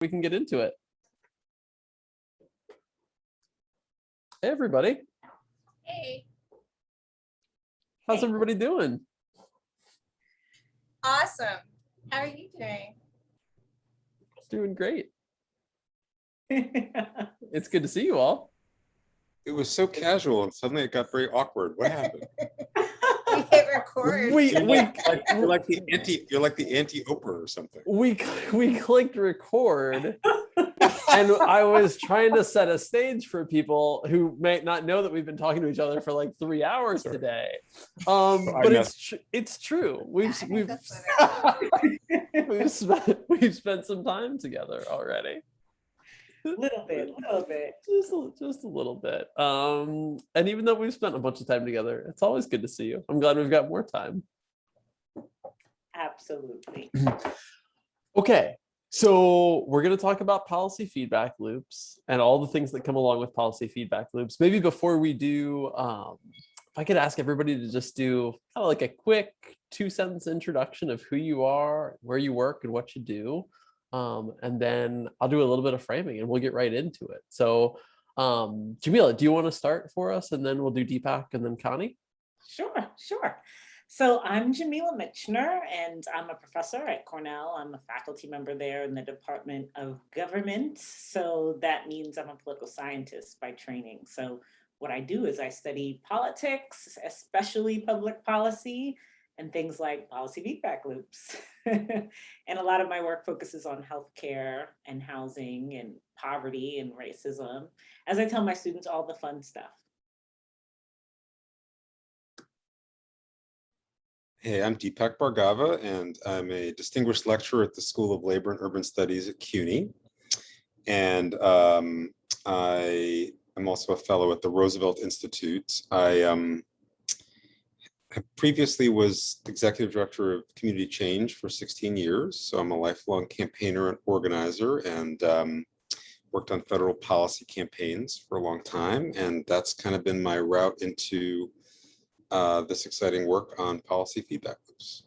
we can get into it. Hey, everybody. Hey. How's everybody doing? Awesome. How are you doing? Doing great. It's good to see you all. It was so casual and suddenly it got very awkward. What happened? We hit record. You're like the anti-Oprah or something. We clicked record, and I was trying to set a stage for people who may not know that we've been talking to each other for like 3 hours today. But it's true. We've spent some time together already. Little bit. Just a little bit. And even though we've spent a bunch of time together, it's always good to see you. I'm glad we've got more time. Absolutely. Okay, so we're going to talk about policy feedback loops and all the things that come along with policy feedback loops. Maybe before we do, if I could ask everybody to just do kind of like a quick 2-sentence introduction of who you are, where you work, and what you do. And then I'll do a little bit of framing and we'll get right into it. So Jamila, do you want to start for us, and then we'll do Deepak and then Connie? Sure. So I'm Jamila Michener, and I'm a professor at Cornell. I'm a faculty member there in the Department of Government. So that means I'm a political scientist by training. So what I do is I study politics, especially public policy, and things like policy feedback loops. And a lot of my work focuses on healthcare and housing and poverty and racism, as I tell my students all the fun stuff. Hey, I'm Deepak Bhargava, and I'm a distinguished lecturer at the School of Labor and Urban Studies at CUNY. And I am also a fellow at the Roosevelt Institute. I previously was executive director of community change for 16 years. So I'm a lifelong campaigner and organizer, and worked on federal policy campaigns for a long time. And that's kind of been my route into this exciting work on policy feedback loops.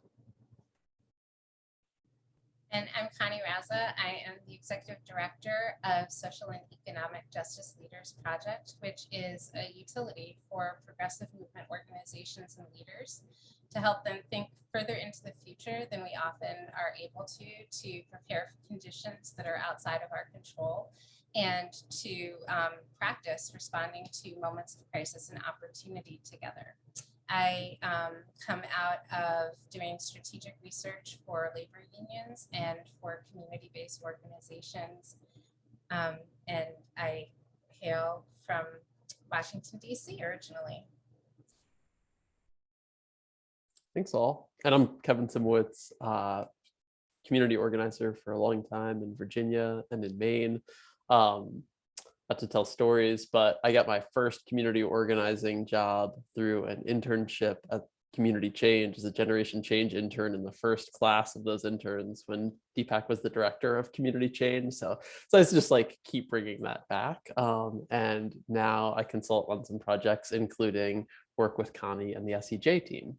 And I'm Connie Raza. I am the executive director of Social and Economic Justice Leaders Project, which is a utility for progressive movement organizations and leaders to help them think further into the future than we often are able to prepare for conditions that are outside of our control, and to practice responding to moments of crisis and opportunity together. I come out of doing strategic research for labor unions and for community-based organizations. And I hail from Washington, D.C. originally. Thanks all. And I'm Kevin Simowitz, community organizer for a long time in Virginia and in Maine. Not to tell stories, but I got my first community organizing job through an internship at Community Change as a Generation Change intern in the first class of those interns when Deepak was the director of Community Change. So I just like keep bringing that back. And now I consult on some projects, including work with Connie and the SEJ team.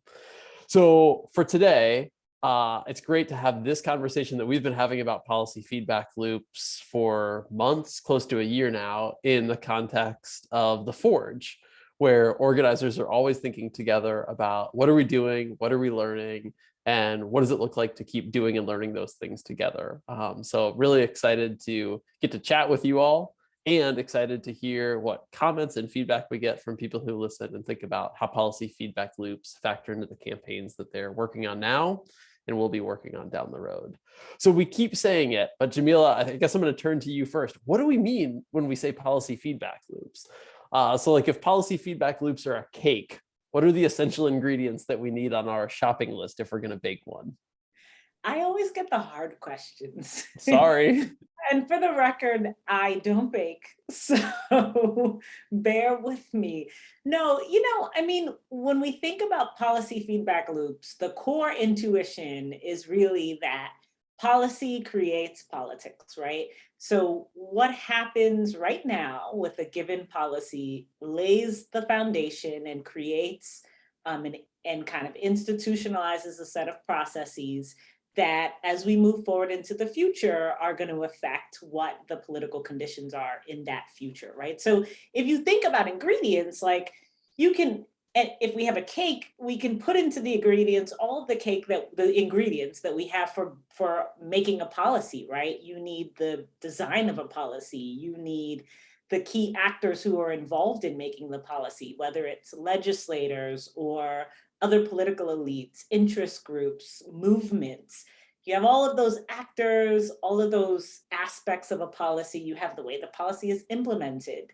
So for today, it's great to have this conversation that we've been having about policy feedback loops for months, close to a year now, in the context of the Forge, where organizers are always thinking together about what are we doing, what are we learning, and what does it look like to keep doing and learning those things together. So really excited to get to chat with you all, and excited to hear what comments and feedback we get from people who listen and think about how policy feedback loops factor into the campaigns that they're working on now and we'll be working on down the road. So we keep saying it, but Jamila, I guess I'm going to turn to you first. What do we mean when we say policy feedback loops? So like if policy feedback loops are a cake, what are the essential ingredients that we need on our shopping list if we're going to bake one? I always get the hard questions. Sorry. And for the record, I don't bake, so bear with me. No, I mean, when we think about policy feedback loops, the core intuition is really that policy creates politics, right? So what happens right now with a given policy lays the foundation and creates and kind of institutionalizes a set of processes that as we move forward into the future are going to affect what the political conditions are in that future, right? So if you think about ingredients, like you can, if we have a cake, we can put into the ingredients all of the cake that the ingredients that we have for making a policy, right? You need the design of a policy, you need the key actors who are involved in making the policy, whether it's legislators or other political elites, interest groups, movements. You have all of those actors, all of those aspects of a policy. You have the way the policy is implemented.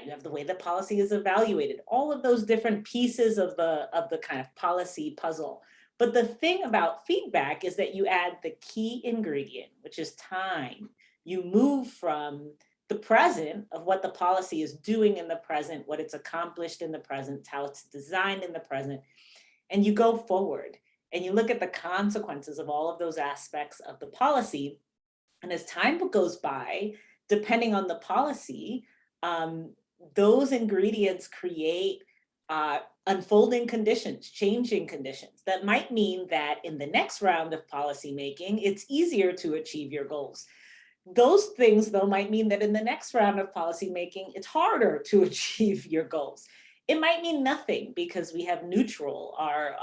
You have the way the policy is evaluated. All of those different pieces of the kind of policy puzzle. But the thing about feedback is that you add the key ingredient, which is time. You move from the present of what the policy is doing in the present, what it's accomplished in the present, how it's designed in the present, and you go forward and you look at the consequences of all of those aspects of the policy. And as time goes by, depending on the policy, those ingredients create unfolding conditions, changing conditions. That might mean that in the next round of policy making, it's easier to achieve your goals. Those things, though, might mean that in the next round of policy making, it's harder to achieve your goals. It might mean nothing because we have neutral or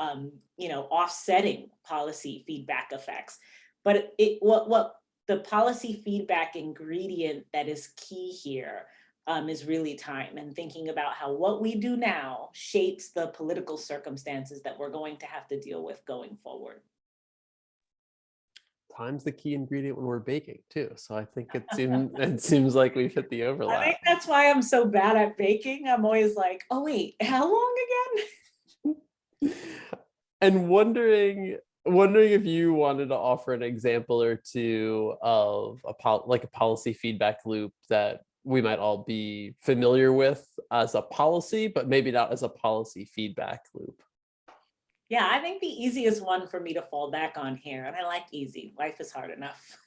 offsetting policy feedback effects. But what the policy feedback ingredient that is key here is really time, and thinking about how what we do now shapes the political circumstances that we're going to have to deal with going forward. Time's the key ingredient when we're baking too. So I think it seems like we've hit the overlap. I think that's why I'm so bad at baking. I'm always like, oh wait, how long again? And wondering if you wanted to offer an example or two of a policy feedback loop that we might all be familiar with as a policy, but maybe not as a policy feedback loop. Yeah, I think the easiest one for me to fall back on here, and I like easy, life is hard enough,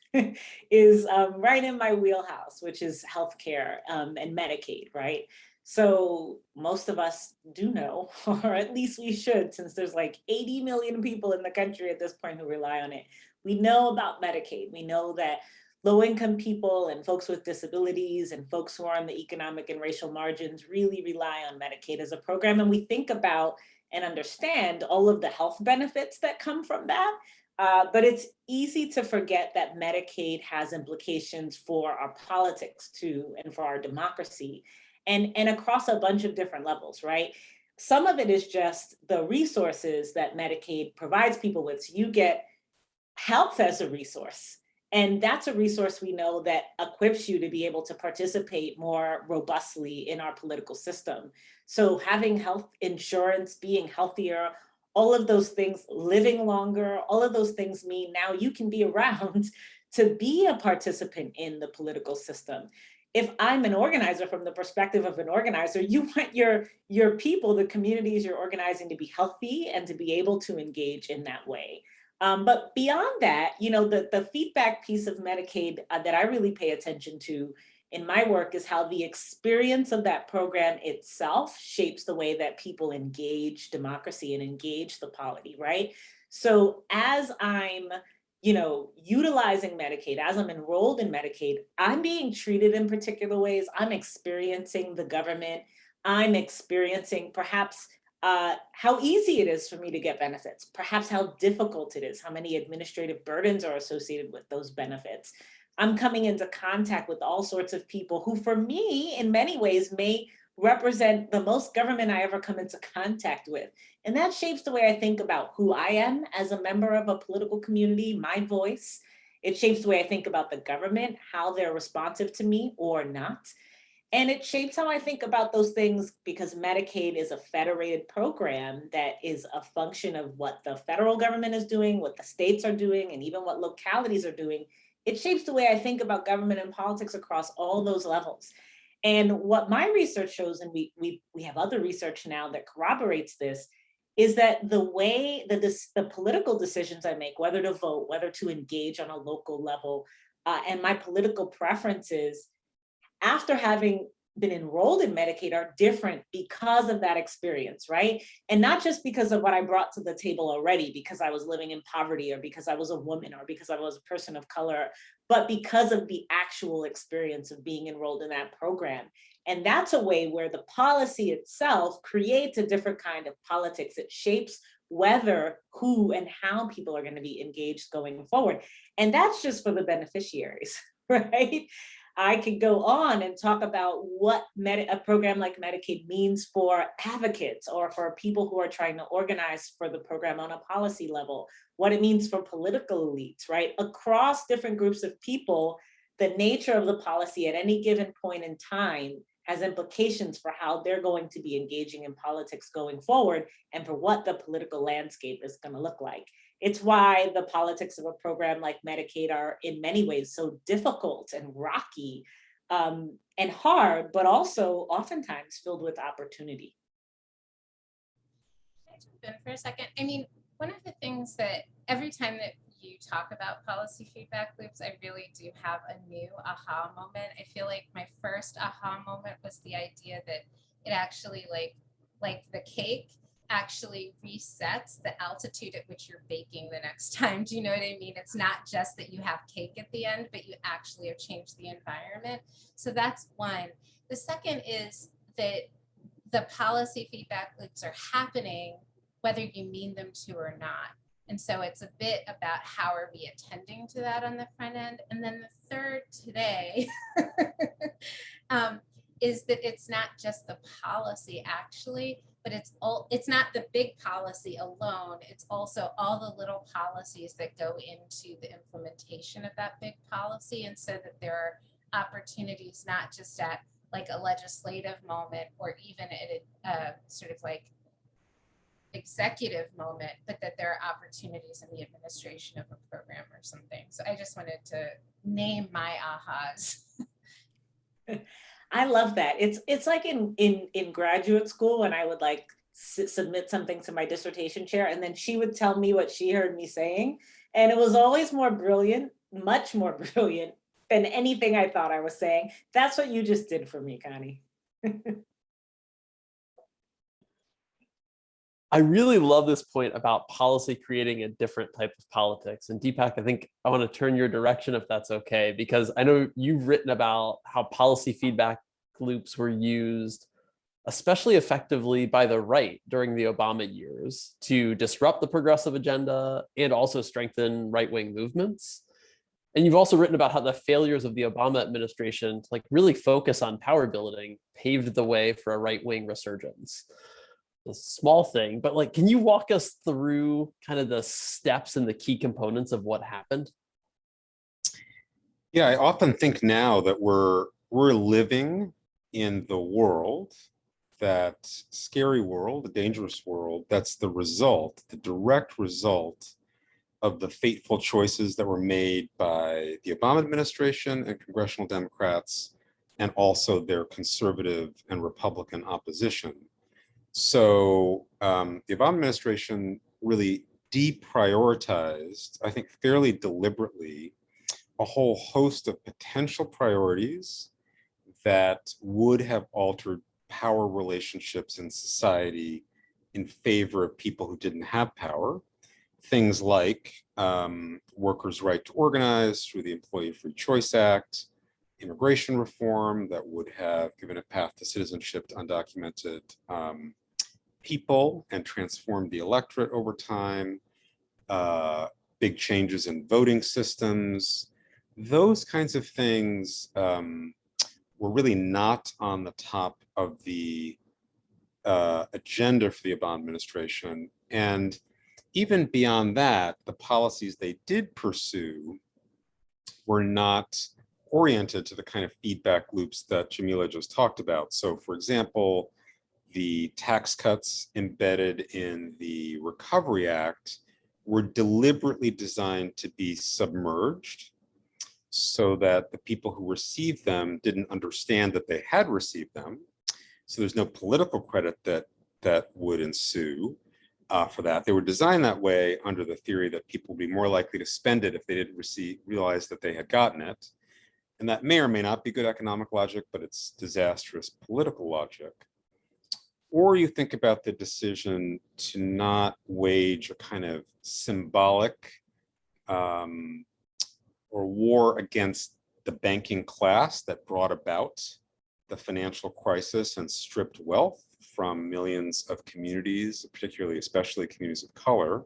is right in my wheelhouse, which is healthcare and Medicaid, right? So most of us do know, or at least we should, since there's like 80 million people in the country at this point who rely on it. We know about Medicaid. We know that low-income people and folks with disabilities and folks who are on the economic and racial margins really rely on Medicaid as a program. And we think about and understand all of the health benefits that come from that. But it's easy to forget that Medicaid has implications for our politics too, and for our democracy, and across a bunch of different levels, right? Some of it is just the resources that Medicaid provides people with. So you get health as a resource. And that's a resource we know that equips you to be able to participate more robustly in our political system. So having health insurance, being healthier, all of those things, living longer, all of those things mean now you can be around to be a participant in the political system. If I'm an organizer, from the perspective of an organizer, you want your people, the communities you're organizing, to be healthy and to be able to engage in that way. But beyond that, the feedback piece of Medicaid that I really pay attention to in my work is how the experience of that program itself shapes the way that people engage democracy and engage the polity, right? So as I'm, utilizing Medicaid, as I'm enrolled in Medicaid, I'm being treated in particular ways. I'm experiencing the government. I'm experiencing perhaps how easy it is for me to get benefits, perhaps how difficult it is, how many administrative burdens are associated with those benefits. I'm coming into contact with all sorts of people who, for me, in many ways, may represent the most government I ever come into contact with. And that shapes the way I think about who I am as a member of a political community, my voice. It shapes the way I think about the government, how they're responsive to me or not. And it shapes how I think about those things, because Medicaid is a federated program that is a function of what the federal government is doing, what the states are doing, and even what localities are doing. It shapes the way I think about government and politics across all those levels. And what my research shows, and we have other research now that corroborates this, is that the way that the political decisions I make, whether to vote, whether to engage on a local level, and my political preferences, after having been enrolled in Medicaid are different because of that experience, right? And not just because of what I brought to the table already, because I was living in poverty or because I was a woman or because I was a person of color, but because of the actual experience of being enrolled in that program. And that's a way where the policy itself creates a different kind of politics. It shapes whether, who, and how people are going to be engaged going forward. And that's just for the beneficiaries, right? I could go on and talk about what a program like Medicaid means for advocates or for people who are trying to organize for the program on a policy level, what it means for political elites, right? Across different groups of people, the nature of the policy at any given point in time has implications for how they're going to be engaging in politics going forward and for what the political landscape is going to look like. It's why the politics of a program like Medicaid are in many ways so difficult and rocky and hard, but also oftentimes filled with opportunity. Can I jump in for a second? I mean, one of the things that every time that you talk about policy feedback loops, I really do have a new aha moment. I feel like my first aha moment was the idea that it actually like the cake actually resets the altitude at which you're baking the next time. Do you know what I mean? It's not just that you have cake at the end, but you actually have changed the environment. So that's one. The second is that the policy feedback loops are happening whether you mean them to or not. And so it's a bit about how are we attending to that on the front end. And then the third today is that it's not just the policy actually, but it's not the big policy alone. It's also all the little policies that go into the implementation of that big policy. And so that there are opportunities not just at like a legislative moment or even at a sort of like executive moment, but that there are opportunities in the administration of a program or something. So I just wanted to name my ahas. I love that. It's like in graduate school when I would like submit something to my dissertation chair and then she would tell me what she heard me saying. And it was always more brilliant, much more brilliant than anything I thought I was saying. That's what you just did for me, Connie. I really love this point about policy creating a different type of politics. And Deepak, I think I want to turn your direction if that's okay, because I know you've written about how policy feedback loops were used especially effectively by the right during the Obama years to disrupt the progressive agenda and also strengthen right-wing movements. And you've also written about how the failures of the Obama administration to like really focus on power building paved the way for a right-wing resurgence. A small thing, but like, can you walk us through kind of the steps and the key components of what happened? Yeah, I often think now that we're living in the world, that scary world, the dangerous world, that's the result, the direct result of the fateful choices that were made by the Obama administration and congressional Democrats, and also their conservative and Republican opposition. So the Obama administration really deprioritized, I think fairly deliberately, a whole host of potential priorities that would have altered power relationships in society in favor of people who didn't have power. Things like workers' right to organize through the Employee Free Choice Act, immigration reform that would have given a path to citizenship to undocumented people and transformed the electorate over time, big changes in voting systems. Those kinds of things were really not on the top of the agenda for the Obama administration. And even beyond that, the policies they did pursue were not oriented to the kind of feedback loops that Jamila just talked about. So for example, the tax cuts embedded in the Recovery Act were deliberately designed to be submerged so that the people who received them didn't understand that they had received them. So there's no political credit that would ensue for that. They were designed that way under the theory that people would be more likely to spend it if they didn't realize that they had gotten it. And that may or may not be good economic logic, but it's disastrous political logic. Or you think about the decision to not wage a kind of symbolic or war against the banking class that brought about the financial crisis and stripped wealth from millions of communities, particularly, especially communities of color.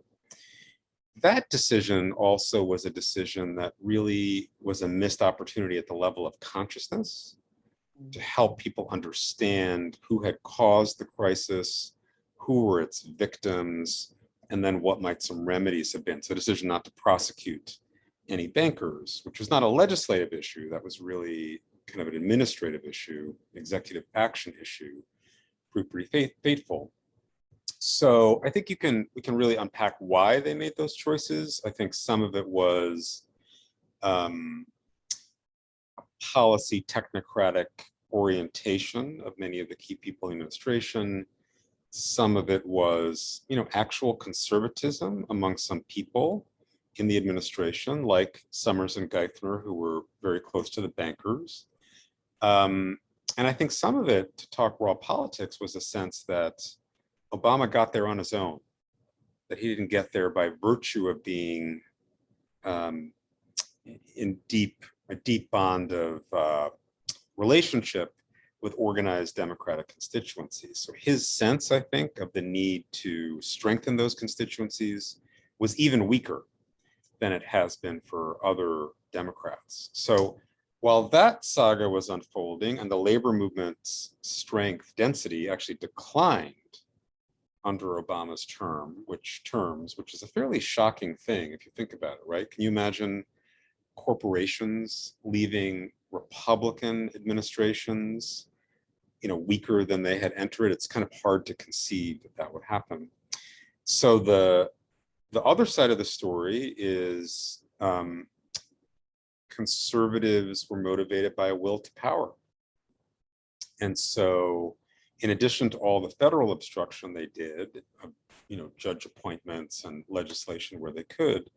That decision also was a decision that really was a missed opportunity at the level of consciousness to help people understand who had caused the crisis, who were its victims, and then what might some remedies have been. So a decision not to prosecute any bankers, which was not a legislative issue, that was really kind of an administrative issue, executive action issue, proved pretty fateful. So I think we can really unpack why they made those choices. I think some of it was policy technocratic orientation of many of the key people in the administration. Some of it was, actual conservatism among some people in the administration, like Summers and Geithner, who were very close to the bankers. And I think some of it, to talk raw politics, was a sense that Obama got there on his own, that he didn't get there by virtue of being in a deep bond of relationship with organized Democratic constituencies. So his sense, I think, of the need to strengthen those constituencies was even weaker than it has been for other Democrats. So while that saga was unfolding and the labor movement's strength, density actually declined under Obama's terms, which is a fairly shocking thing if you think about it, right? Can you imagine corporations leaving Republican administrations, weaker than they had entered? It's kind of hard to conceive that would happen. So the other side of the story is conservatives were motivated by a will to power. And so in addition to all the federal obstruction they did, judge appointments and legislation where they could,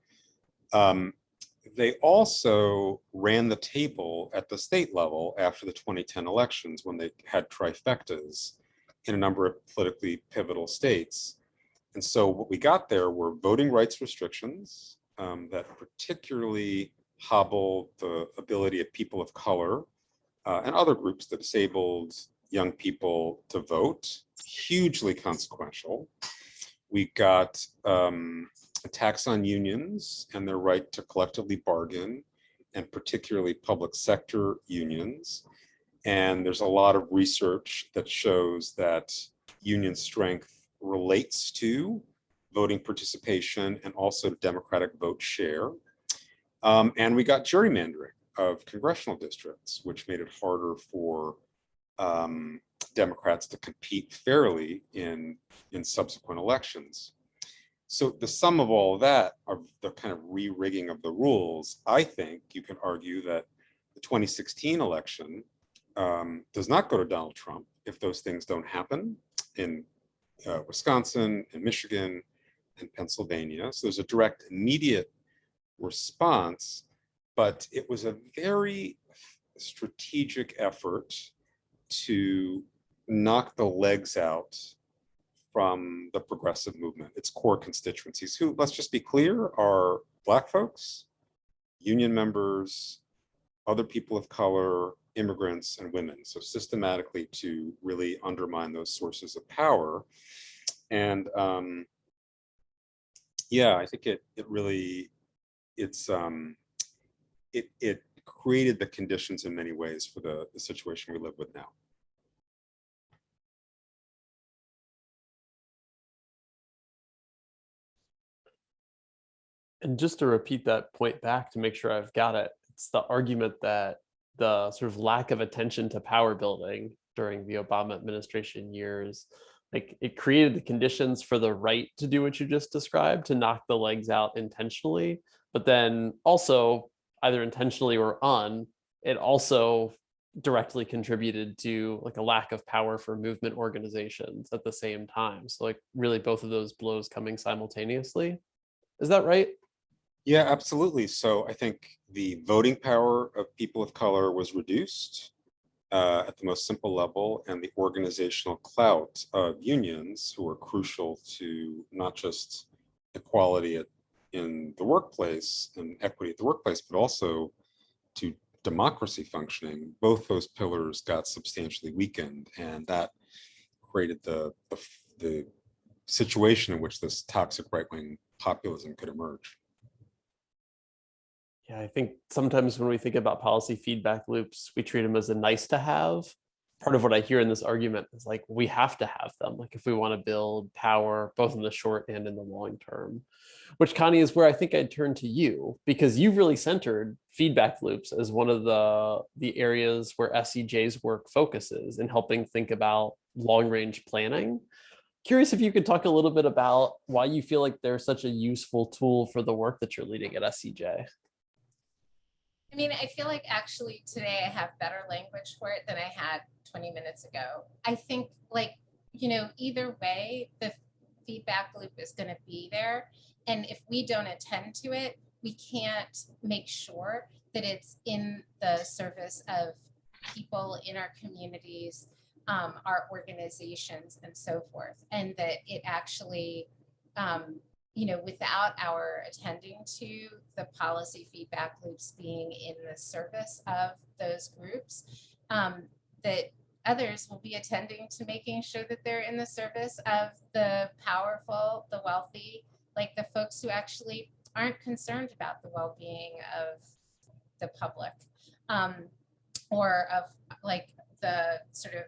they also ran the table at the state level after the 2010 elections when they had trifectas in a number of politically pivotal states. And so what we got there were voting rights restrictions that particularly hobbled the ability of people of color and other groups, the disabled, young people, to vote, hugely consequential. We got attacks on unions and their right to collectively bargain, and particularly public sector unions. And there's a lot of research that shows that union strength relates to voting participation and also Democratic vote share. And we got gerrymandering of congressional districts, which made it harder for Democrats to compete fairly in subsequent elections. So the sum of all of that, of the kind of re-rigging of the rules, I think you can argue that the 2016 election does not go to Donald Trump if those things don't happen in Wisconsin and Michigan and Pennsylvania. So there's a direct, immediate response, but it was a very strategic effort to knock the legs out from the progressive movement, its core constituencies, who, let's just be clear, are Black folks, union members, other people of color, immigrants, and women. So systematically to really undermine those sources of power. And I think it created the conditions in many ways for the situation we live with now. And just to repeat that point back to make sure I've got it, it's the argument that the sort of lack of attention to power building during the Obama administration years, like it created the conditions for the right to do what you just described, to knock the legs out intentionally, but then also either intentionally or it also directly contributed to like a lack of power for movement organizations at the same time. So like really both of those blows coming simultaneously. Is that right? Yeah, absolutely. So I think the voting power of people of color was reduced at the most simple level, and the organizational clout of unions, who are crucial to not just equality in the workplace and equity at the workplace, but also to democracy functioning. Both those pillars got substantially weakened, and that created the situation in which this toxic right-wing populism could emerge. Yeah, I think sometimes when we think about policy feedback loops, we treat them as a nice to have. Part of what I hear in this argument is like, we have to have them, like if we want to build power, both in the short and in the long term. Which, Connie, is where I think I'd turn to you, because you've really centered feedback loops as one of the areas where SEJ's work focuses in helping think about long range planning. Curious if you could talk a little bit about why you feel like they're such a useful tool for the work that you're leading at SEJ. I mean, I feel like actually today I have better language for it than I had 20 minutes ago. I think, like, either way, the feedback loop is going to be there. And if we don't attend to it, we can't make sure that it's in the service of people in our communities, our organizations, and so forth. And that it actually, without our attending to the policy feedback loops being in the service of those groups, that others will be attending to making sure that they're in the service of the powerful, the wealthy, like the folks who actually aren't concerned about the well-being of the public, or of like the sort of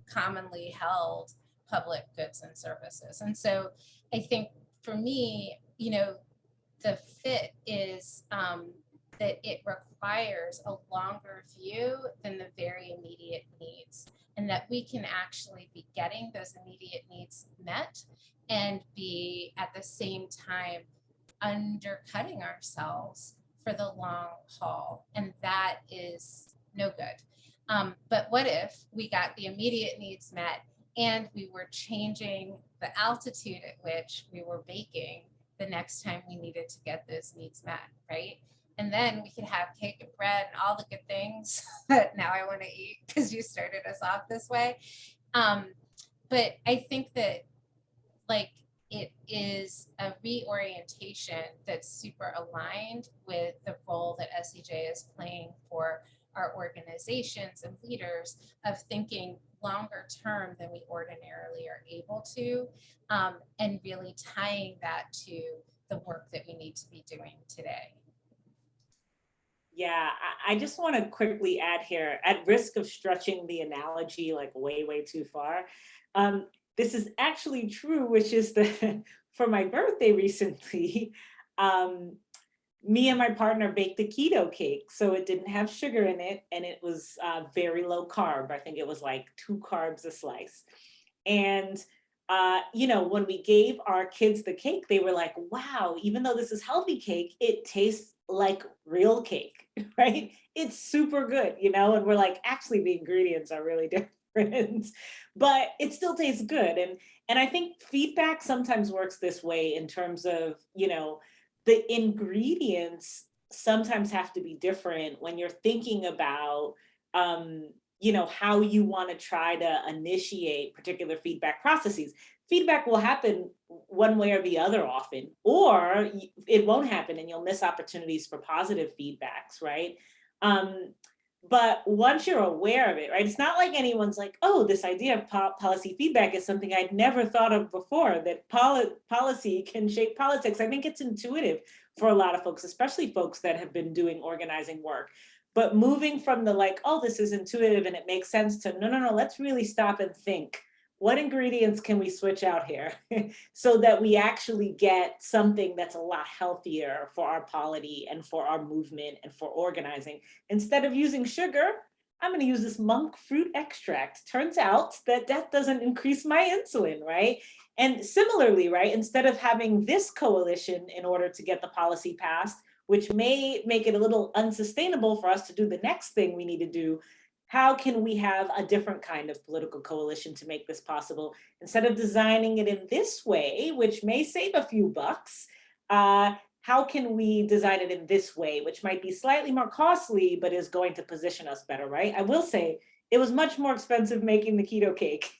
commonly held public goods and services. And so I think for me, the fit is that it requires a longer view than the very immediate needs, and that we can actually be getting those immediate needs met and be at the same time undercutting ourselves for the long haul. And that is no good. But what if we got the immediate needs met and we were changing the altitude at which we were baking the next time we needed to get those needs met, right? And then we could have cake and bread and all the good things that now I want to eat because you started us off this way. But I think that, like, it is a reorientation that's super aligned with the role that SEJ is playing for our organizations and leaders, of thinking longer term than we ordinarily are able to, and really tying that to the work that we need to be doing today. Yeah, I just want to quickly add here, at risk of stretching the analogy like way, way too far. This is actually true, which is that for my birthday recently, me and my partner baked a keto cake. So it didn't have sugar in it, and it was very low carb. I think it was like 2 carbs a slice. And when we gave our kids the cake, they were like, wow, even though this is healthy cake, it tastes like real cake, right? It's super good, and we're like, actually, the ingredients are really different, but it still tastes good. And I think feedback sometimes works this way in terms of, the ingredients sometimes have to be different when you're thinking about how you want to try to initiate particular feedback processes. Feedback will happen one way or the other often, or it won't happen and you'll miss opportunities for positive feedbacks, right? But once you're aware of it, right, it's not like anyone's like, oh, this idea of policy feedback is something I'd never thought of before, that policy can shape politics. I think it's intuitive for a lot of folks, especially folks that have been doing organizing work. But moving from the like, oh, this is intuitive and it makes sense, to no, let's really stop and think. What ingredients can we switch out here so that we actually get something that's a lot healthier for our polity and for our movement and for organizing? Instead of using sugar, I'm going to use this monk fruit extract. Turns out that doesn't increase my insulin, right? And similarly, right, instead of having this coalition in order to get the policy passed, which may make it a little unsustainable for us to do the next thing we need to do, how can we have a different kind of political coalition to make this possible? Instead of designing it in this way, which may save a few bucks, how can we design it in this way, which might be slightly more costly, but is going to position us better, right? I will say it was much more expensive making the keto cake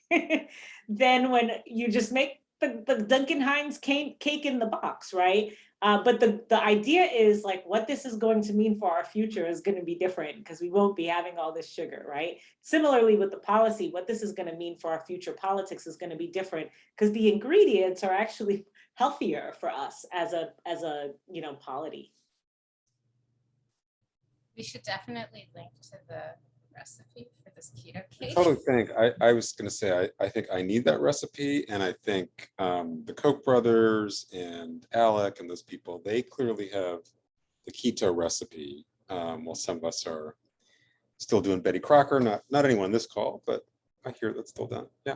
than when you just make the Duncan Hines cake in the box, right? But the idea is like what this is going to mean for our future is going to be different because we won't be having all this sugar, right? Similarly with the policy, what this is going to mean for our future politics is going to be different because the ingredients are actually healthier for us as a polity. We should definitely link to the recipe for this keto I cake. totally think, I was gonna say, I think I need that recipe, and I think the Koch brothers and Alec and those people, they clearly have the keto recipe, while some of us are still doing Betty Crocker, not anyone on this call, but I hear that's still done, yeah.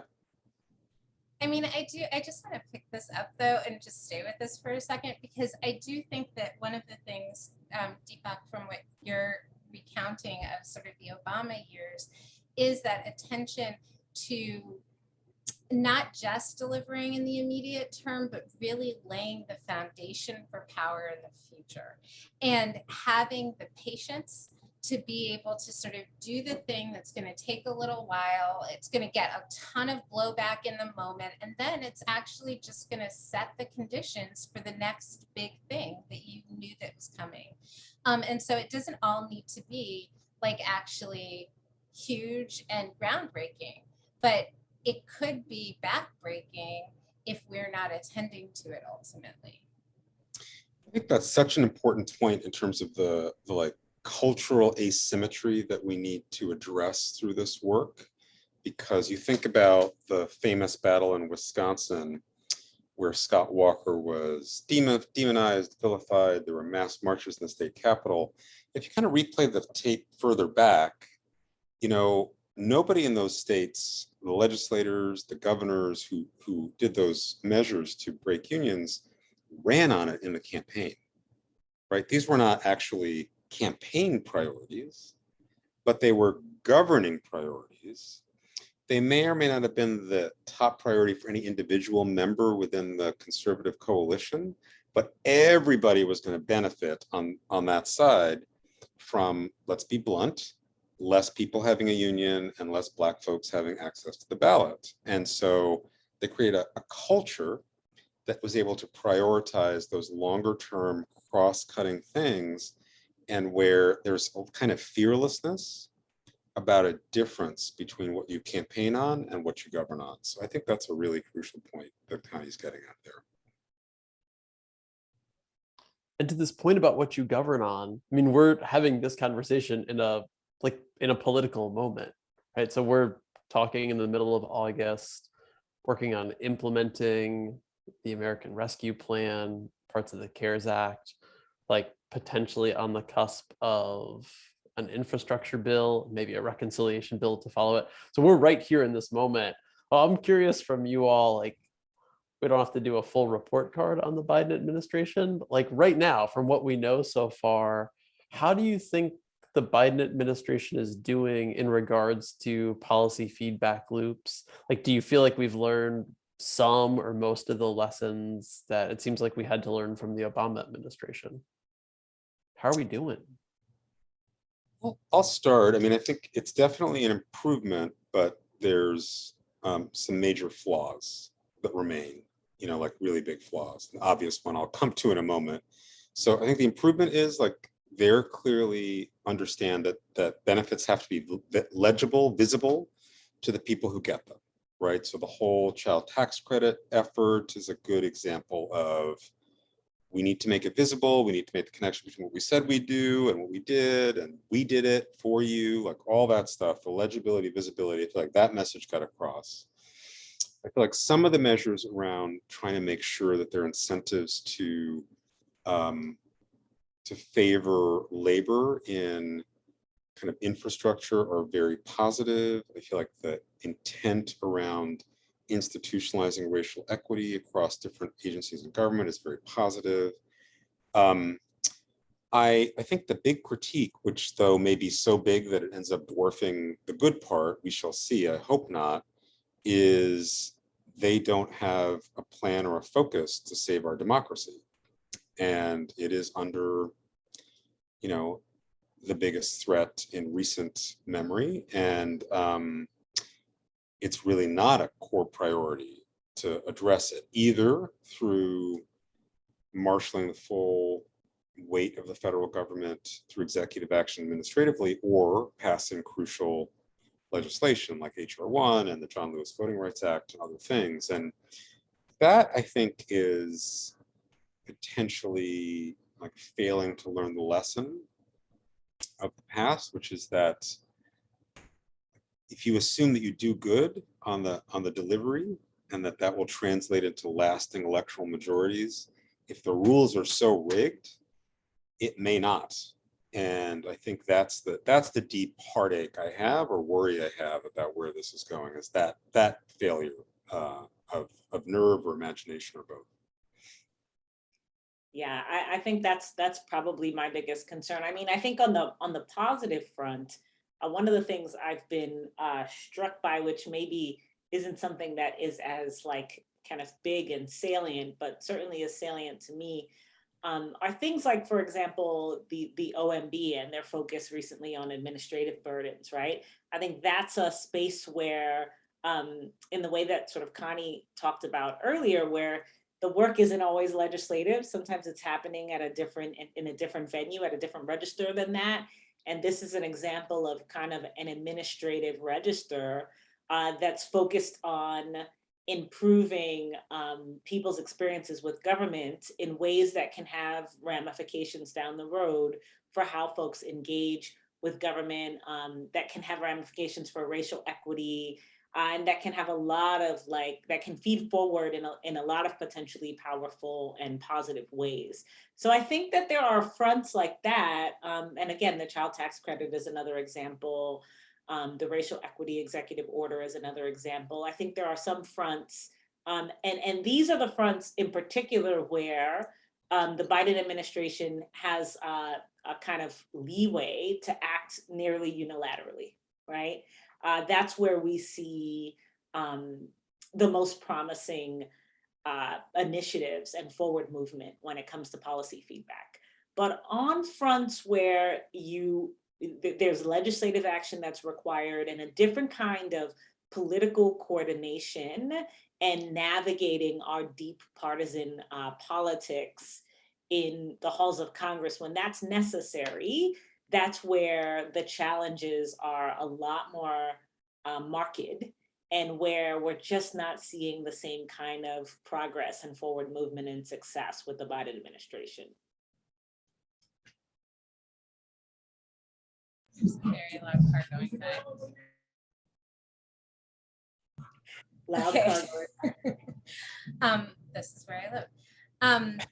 I mean, I just want to pick this up though and just stay with this for a second, because I do think that one of the things, Deepak, from what you're recounting of sort of the Obama years, is that attention to not just delivering in the immediate term, but really laying the foundation for power in the future and having the patience to be able to sort of do the thing that's going to take a little while. It's going to get a ton of blowback in the moment. And then it's actually just going to set the conditions for the next big thing that you knew that was coming. And so it doesn't all need to be like actually huge and groundbreaking, but it could be backbreaking if we're not attending to it ultimately. I think that's such an important point in terms of the like cultural asymmetry that we need to address through this work, because you think about the famous battle in Wisconsin where Scott Walker was demonized, vilified, there were mass marches in the state capitol. If you kind of replay the tape further back, you know, nobody in those states, the legislators, the governors who did those measures to break unions, ran on it in the campaign, right? These were not actually campaign priorities, but they were governing priorities. They may or may not have been the top priority for any individual member within the conservative coalition, but everybody was going to benefit on that side from, let's be blunt, less people having a union and less Black folks having access to the ballot. And so they create a culture that was able to prioritize those longer term cross-cutting things, and where there's a kind of fearlessness about a difference between what you campaign on and what you govern on. So I think that's a really crucial point that Connie's getting at there. And to this point about what you govern on, I mean, we're having this conversation in a political moment, right? So we're talking in the middle of August, working on implementing the American Rescue Plan, parts of the CARES Act, like potentially on the cusp of an infrastructure bill, maybe a reconciliation bill to follow it. So we're right here in this moment. I'm curious from you all, like, we don't have to do a full report card on the Biden administration, but like right now, from what we know so far, how do you think the Biden administration is doing in regards to policy feedback loops? Like, do you feel like we've learned some or most of the lessons that it seems like we had to learn from the Obama administration? How are we doing? Well, I'll start. I mean, I think it's definitely an improvement, but there's some major flaws that remain, you know, like really big flaws. An obvious one I'll come to in a moment. So I think the improvement is like they're clearly understand that benefits have to be legible, visible to the people who get them, right? So the whole child tax credit effort is a good example of, we need to make it visible. We need to make the connection between what we said we do and what we did, and we did it for you, like all that stuff, the legibility, visibility. I feel like that message got across. I feel like some of the measures around trying to make sure that there are incentives to favor labor in kind of infrastructure are very positive. I feel like the intent around institutionalizing racial equity across different agencies and government is very positive. I think the big critique, which though may be so big that it ends up dwarfing the good part, we shall see, I hope not, is they don't have a plan or a focus to save our democracy. and it is under, the biggest threat in recent memory. And it's really not a core priority to address it, either through marshaling the full weight of the federal government through executive action administratively, or passing crucial legislation like HR 1 and the John Lewis Voting Rights Act and other things. And that, I think, is potentially like failing to learn the lesson of the past, which is that if you assume that you do good on the delivery and that will translate into lasting electoral majorities, if the rules are so rigged, it may not. And I think that's the deep heartache I have, or worry I have about where this is going, is that failure of nerve or imagination or both. Yeah, I think that's probably my biggest concern. I mean, I think on the positive front, one of the things I've been struck by, which maybe isn't something that is as like kind of big and salient, but certainly is salient to me, are things like, for example, the OMB and their focus recently on administrative burdens, right? I think that's a space where, in the way that sort of Connie talked about earlier, where the work isn't always legislative. Sometimes it's happening at in a different venue, at a different register than that. And this is an example of kind of an administrative register that's focused on improving people's experiences with government in ways that can have ramifications down the road for how folks engage with government, that can have ramifications for racial equity, and that can have a lot of that can feed forward in a lot of potentially powerful and positive ways. So I think that there are fronts like that. And again, the child tax credit is another example. The racial equity executive order is another example. I think there are some fronts, and these are the fronts in particular where the Biden administration has a kind of leeway to act nearly unilaterally, right? That's where we see the most promising initiatives and forward movement when it comes to policy feedback. But on fronts where there's legislative action that's required and a different kind of political coordination and navigating our deep partisan politics in the halls of Congress, when that's necessary, that's where the challenges are a lot more marked, and where we're just not seeing the same kind of progress and forward movement and success with the Biden administration. There's a very loud car going by. Loud Okay. This is where I live.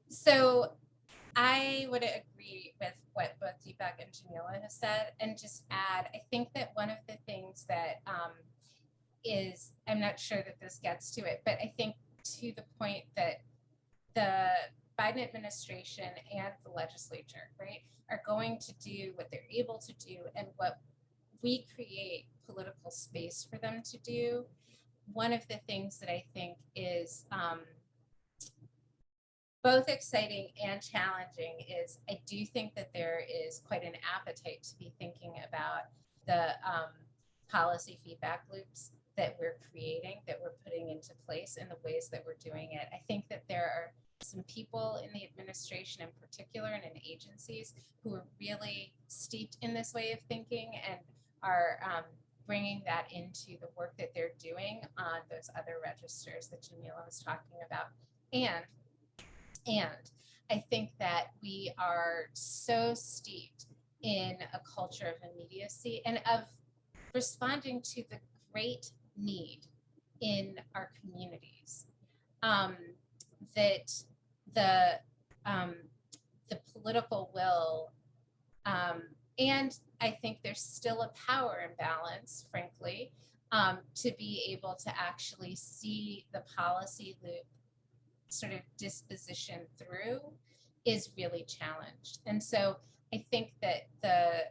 So I would agree with what both Deepak and Jamila have said, and just add, I think that one of the things that is, I'm not sure that this gets to it, but I think to the point that the Biden administration and the legislature, right, are going to do what they're able to do and what we create political space for them to do. One of the things that I think is both exciting and challenging is I do think that there is quite an appetite to be thinking about the policy feedback loops that we're creating, that we're putting into place, and the ways that we're doing it. I think that there are some people in the administration in particular and in agencies who are really steeped in this way of thinking and are bringing that into the work that they're doing on those other registers that Jamila was talking about. And I think that we are so steeped in a culture of immediacy and of responding to the great need in our communities, that the political will, and I think there's still a power imbalance, frankly, to be able to actually see the policy loop sort of disposition through is really challenged. And so I think that the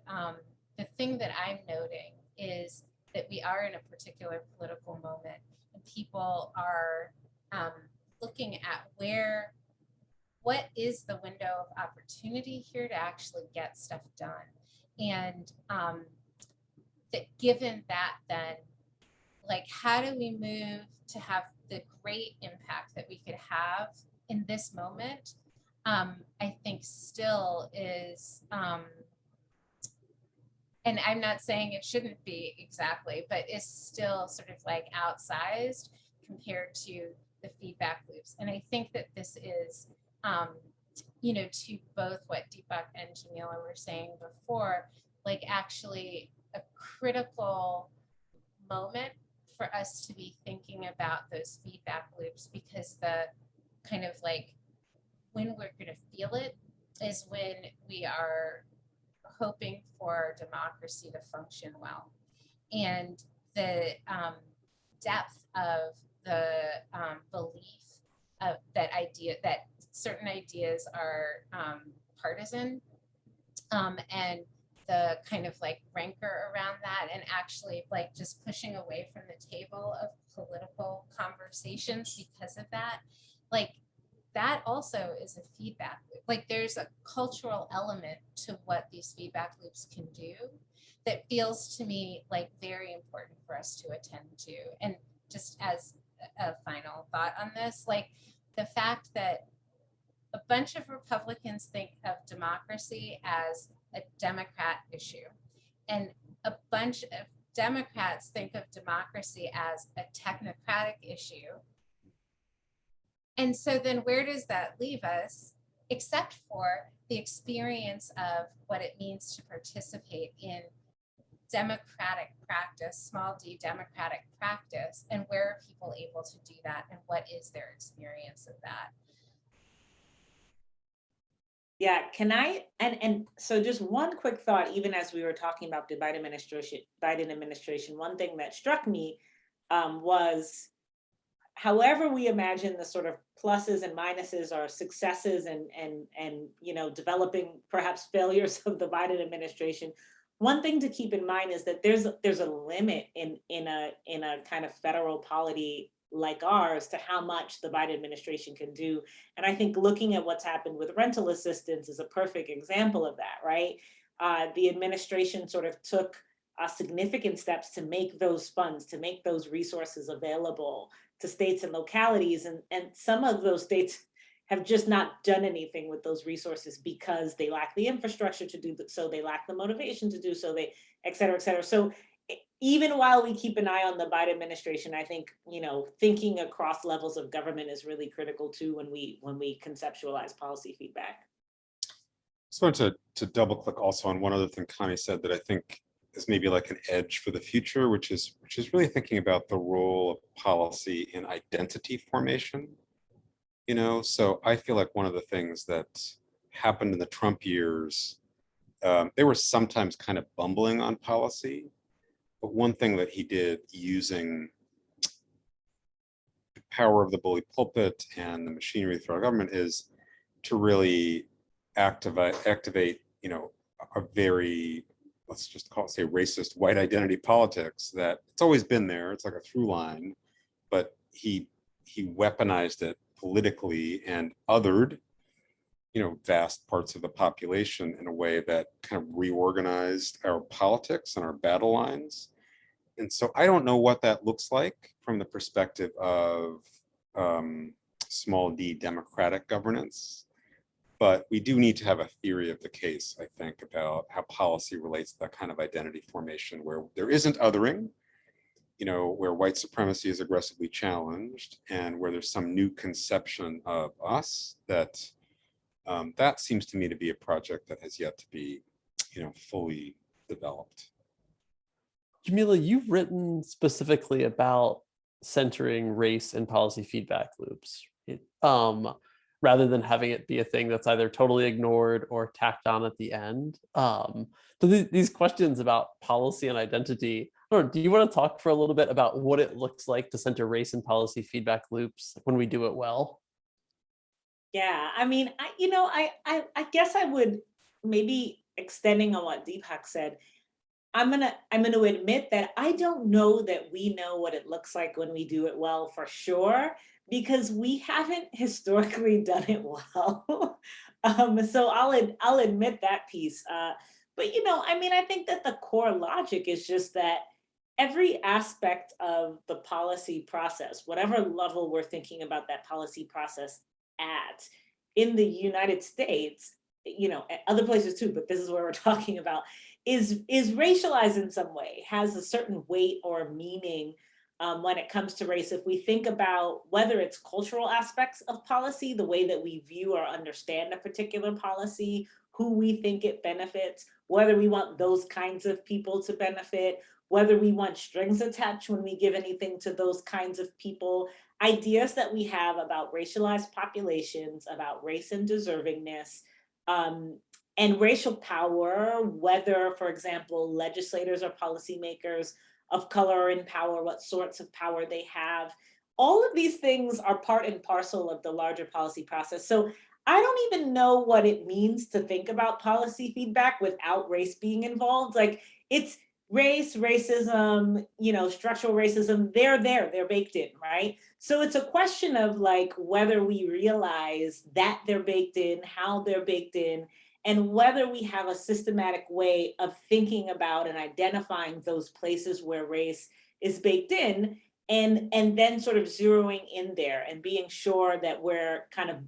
thing that I'm noting is that we are in a particular political moment and people are looking at where what is the window of opportunity here to actually get stuff done? And that given that, then, like, how do we move to have the great impact that we could have in this moment? I think still is, and I'm not saying it shouldn't be exactly, but is still sort of like outsized compared to the feedback loops. And I think that this is, to both what Deepak and Jamila were saying before, like actually a critical moment for us to be thinking about those feedback loops, because the kind of like when we're going to feel it is when we are hoping for democracy to function well. And the depth of the belief of that certain ideas are partisan, and the kind of like rancor around that, and actually like just pushing away from the table of political conversations because of that, like that also is a feedback loop. Like there's a cultural element to what these feedback loops can do that feels to me like very important for us to attend to. And just as a final thought on this, like the fact that a bunch of Republicans think of democracy as a Democrat issue, and a bunch of Democrats think of democracy as a technocratic issue. And so then where does that leave us, except for the experience of what it means to participate in democratic practice, small d democratic practice, and where are people able to do that, and what is their experience of that? Yeah, can I, and so just one quick thought, even as we were talking about the Biden administration, one thing that struck me was however we imagine the sort of pluses and minuses or successes and developing perhaps failures of the Biden administration. One thing to keep in mind is that there's a limit in a kind of federal polity like ours to how much the Biden administration can do. And I think looking at what's happened with rental assistance is a perfect example of that, right? The administration sort of took significant steps to make those funds, to make those resources available to states and localities. And some of those states have just not done anything with those resources because they lack the infrastructure to do so, they lack the motivation to do so, they, et cetera, et cetera. So even while we keep an eye on the Biden administration, I think, thinking across levels of government is really critical too when we conceptualize policy feedback. Just wanted to double click also on one other thing Connie said that I think is maybe like an edge for the future, which is really thinking about the role of policy in identity formation. So I feel like one of the things that happened in the Trump years, they were sometimes kind of bumbling on policy, but one thing that he did using the power of the bully pulpit and the machinery through our government is to really activate, a very, let's just say racist white identity politics that it's always been there. It's like a through line, but he weaponized it politically and othered, vast parts of the population in a way that kind of reorganized our politics and our battle lines. And so I don't know what that looks like from the perspective of small d democratic governance. But we do need to have a theory of the case, I think, about how policy relates to that kind of identity formation where there isn't othering, where white supremacy is aggressively challenged, and where there's some new conception of us that that seems to me to be a project that has yet to be, fully developed. Jamila, you've written specifically about centering race and policy feedback loops. Rather than having it be a thing that's either totally ignored or tacked on at the end. So these questions about policy and identity, do you want to talk for a little bit about what it looks like to center race and policy feedback loops when we do it well? Yeah, I mean, I guess I would maybe extending on what Deepak said, I'm gonna admit that I don't know that we know what it looks like when we do it well for sure, because we haven't historically done it well. So I'll admit that piece. But I mean, I think that the core logic is just that every aspect of the policy process, whatever level we're thinking about that policy process at, in the United States, other places too, but this is where we're talking about, is racialized in some way, has a certain weight or meaning when it comes to race. If we think about whether it's cultural aspects of policy, the way that we view or understand a particular policy, who we think it benefits, whether we want those kinds of people to benefit, whether we want strings attached when we give anything to those kinds of people, ideas that we have about racialized populations, about race and deservingness, um, and racial power, whether, for example, legislators or policymakers of color are in power, what sorts of power they have. All of these things are part and parcel of the larger policy process. So I don't even know what it means to think about policy feedback without race being involved. Like, it's race, racism, structural racism, they're there, they're baked in, right? So it's a question of like whether we realize that they're baked in, how they're baked in, and whether we have a systematic way of thinking about and identifying those places where race is baked in, and then sort of zeroing in there and being sure that we're kind of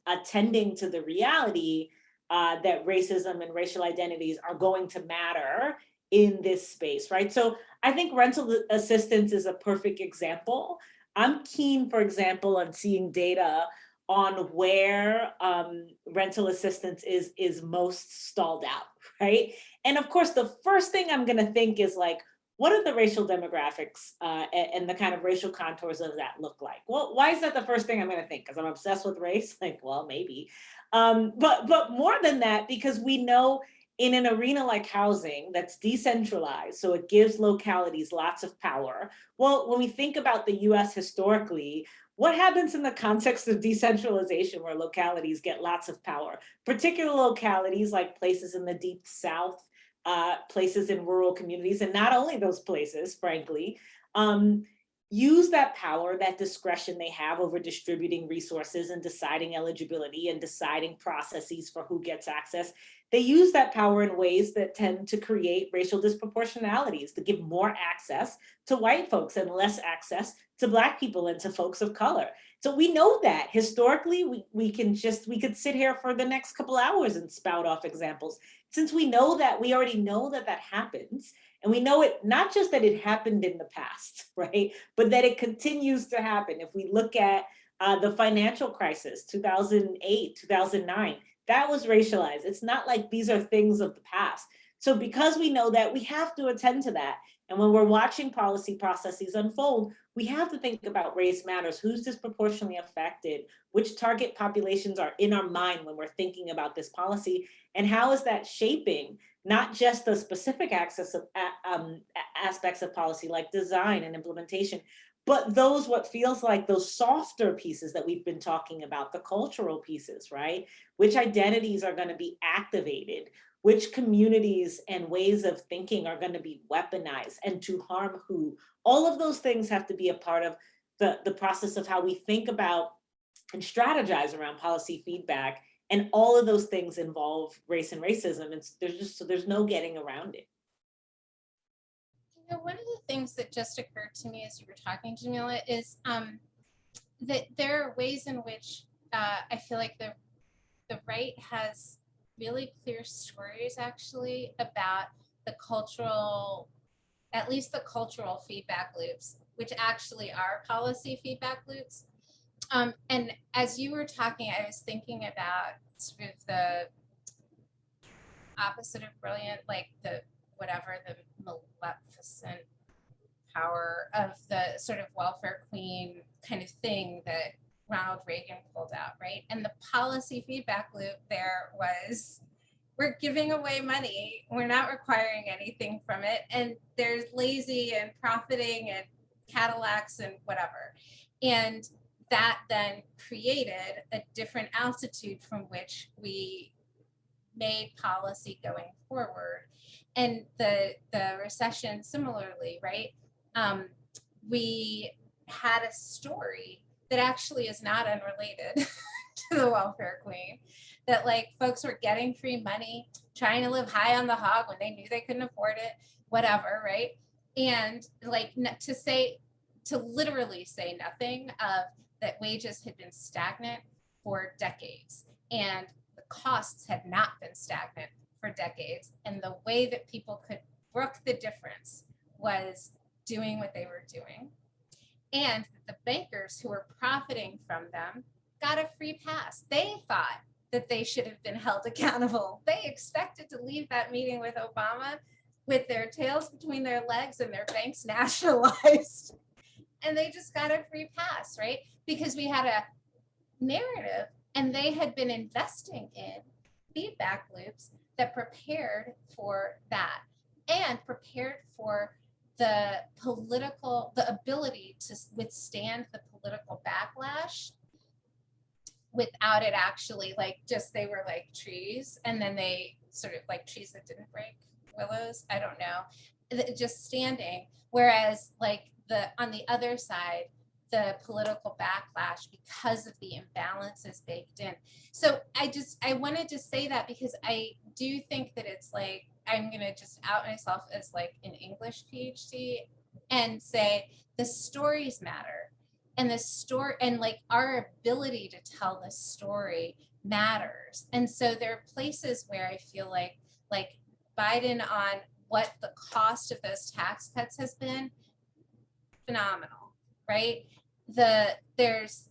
attending to the reality that racism and racial identities are going to matter in this space, right? So I think rental assistance is a perfect example. I'm keen, for example, on seeing data on where rental assistance is most stalled out, right? And of course, the first thing I'm going to think is like, what are the racial demographics and the kind of racial contours of that look like? Well, why is that the first thing I'm going to think? Because I'm obsessed with race? Like, well, maybe. But more than that, because we know in an arena like housing that's decentralized, so it gives localities lots of power. Well, when we think about the US historically, what happens in the context of decentralization where localities get lots of power? Particular localities like places in the deep South, places in rural communities, and not only those places, frankly, use that power, that discretion they have over distributing resources and deciding eligibility and deciding processes for who gets access. They use that power in ways that tend to create racial disproportionalities, to give more access to white folks and less access to Black people and to folks of color. So we know that historically, we could sit here for the next couple hours and spout off examples. Since we know that, we already know that that happens. And we know it, not just that it happened in the past, right? But that it continues to happen. If we look at the financial crisis, 2008, 2009, that was racialized. It's not like these are things of the past. So because we know that, we have to attend to that. And when we're watching policy processes unfold, we have to think about race matters. Who's disproportionately affected? Which target populations are in our mind when we're thinking about this policy? And how is that shaping not just the specific aspects of policy like design and implementation, but those what feels like those softer pieces that we've been talking about, the cultural pieces, right? Which identities are going to be activated? Which communities and ways of thinking are going to be weaponized and to harm who? All of those things have to be a part of the process of how we think about and strategize around policy feedback. And all of those things involve race and racism. And there's no getting around it. One of the things that just occurred to me as you were talking, Jamila, is that there are ways in which I feel like the right has really clear stories actually about the cultural, at least the cultural feedback loops, which actually are policy feedback loops. And as you were talking, I was thinking about sort of the opposite of brilliant, like the maleficent power of the sort of welfare queen kind of thing that Ronald Reagan pulled out, right? And the policy feedback loop there was, we're giving away money, we're not requiring anything from it, and there's lazy and profiting and Cadillacs and whatever. And that then created a different altitude from which we made policy going forward. And the recession similarly, right? We had a story that actually is not unrelated to the welfare queen, that like folks were getting free money, trying to live high on the hog when they knew they couldn't afford it, whatever, right? And like to literally say nothing of that wages had been stagnant for decades and the costs had not been stagnant for decades. And the way that people could brook the difference was doing what they were doing. And the bankers who were profiting from them got a free pass. They thought that they should have been held accountable. They expected to leave that meeting with Obama with their tails between their legs and their banks nationalized. And they just got a free pass, right? Because we had a narrative and they had been investing in feedback loops that prepared for that and prepared for the ability to withstand the political backlash without it actually they were like trees and then they sort of like trees that didn't break, willows, I don't know, just standing. Whereas on the other side, the political backlash because of the imbalances baked in. So I wanted to say that because I do think that it's like, I'm going to just out myself as like an English PhD and say the stories matter, and the story and like our ability to tell the story matters. And so there are places where I feel like Biden on what the cost of those tax cuts has been phenomenal, right? There's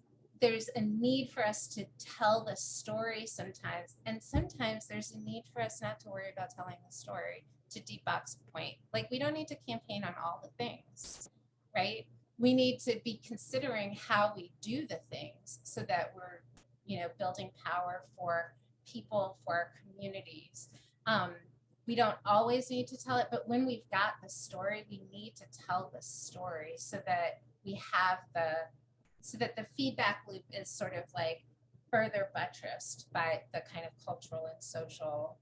a need for us to tell the story sometimes, and sometimes there's a need for us not to worry about telling the story. To Deepak's point, like we don't need to campaign on all the things, right? We need to be considering how we do the things so that we're, building power for people, for our communities. We don't always need to tell it, but when we've got the story, we need to tell the story so that we have so that the feedback loop is sort of like further buttressed by the kind of cultural and social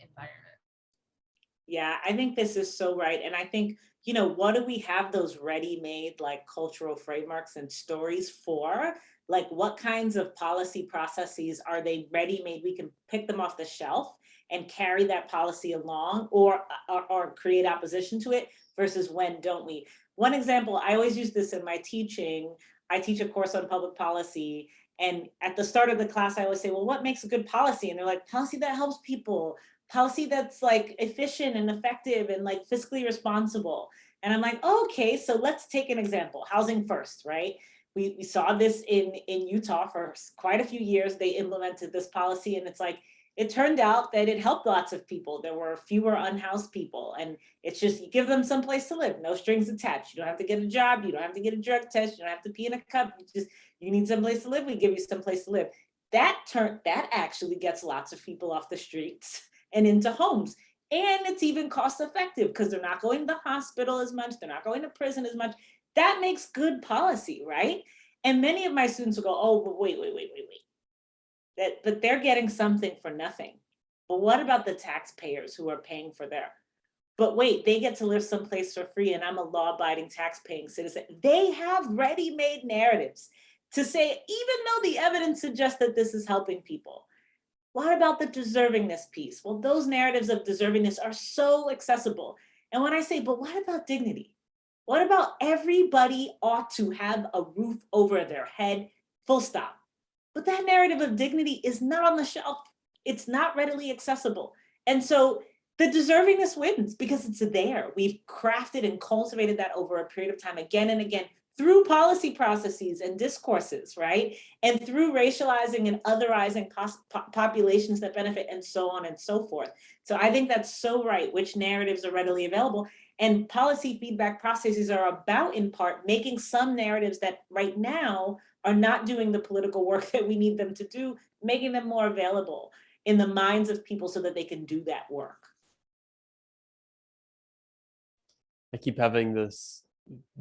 environment. Yeah, I think this is so right. And I think, what do we have those ready-made like cultural frameworks and stories for? Like what kinds of policy processes are they ready-made? We can pick them off the shelf and carry that policy along or create opposition to it versus when don't we? One example, I always use this in my teaching. I teach a course on public policy. And at the start of the class, I always say, well, what makes a good policy? And they're like, policy that helps people, policy that's like efficient and effective and like fiscally responsible. And I'm like, oh, okay, so let's take an example, housing first, right? We saw this in Utah for quite a few years. They implemented this policy and it's like, it turned out that it helped lots of people. There were fewer unhoused people, and it's just, you give them someplace to live, no strings attached. You don't have to get a job. You don't have to get a drug test. You don't have to pee in a cup. You need someplace to live. We give you someplace to live. That actually gets lots of people off the streets and into homes. And it's even cost effective because they're not going to the hospital as much. They're not going to prison as much. That makes good policy, right? And many of my students will go, oh, but wait. But they're getting something for nothing. But what about the taxpayers who are paying for but wait, they get to live someplace for free and I'm a law-abiding tax-paying citizen. They have ready-made narratives to say, even though the evidence suggests that this is helping people, what about the deservingness piece? Well, those narratives of deservingness are so accessible. And when I say, but what about dignity? What about everybody ought to have a roof over their head, full stop? But that narrative of dignity is not on the shelf. It's not readily accessible. And so the deservingness wins because it's there. We've crafted and cultivated that over a period of time again and again through policy processes and discourses, right? And through racializing and otherizing populations that benefit and so on and so forth. So I think that's so right, which narratives are readily available. And policy feedback processes are about, in part, making some narratives that right now are not doing the political work that we need them to do, making them more available in the minds of people so that they can do that work. I keep having this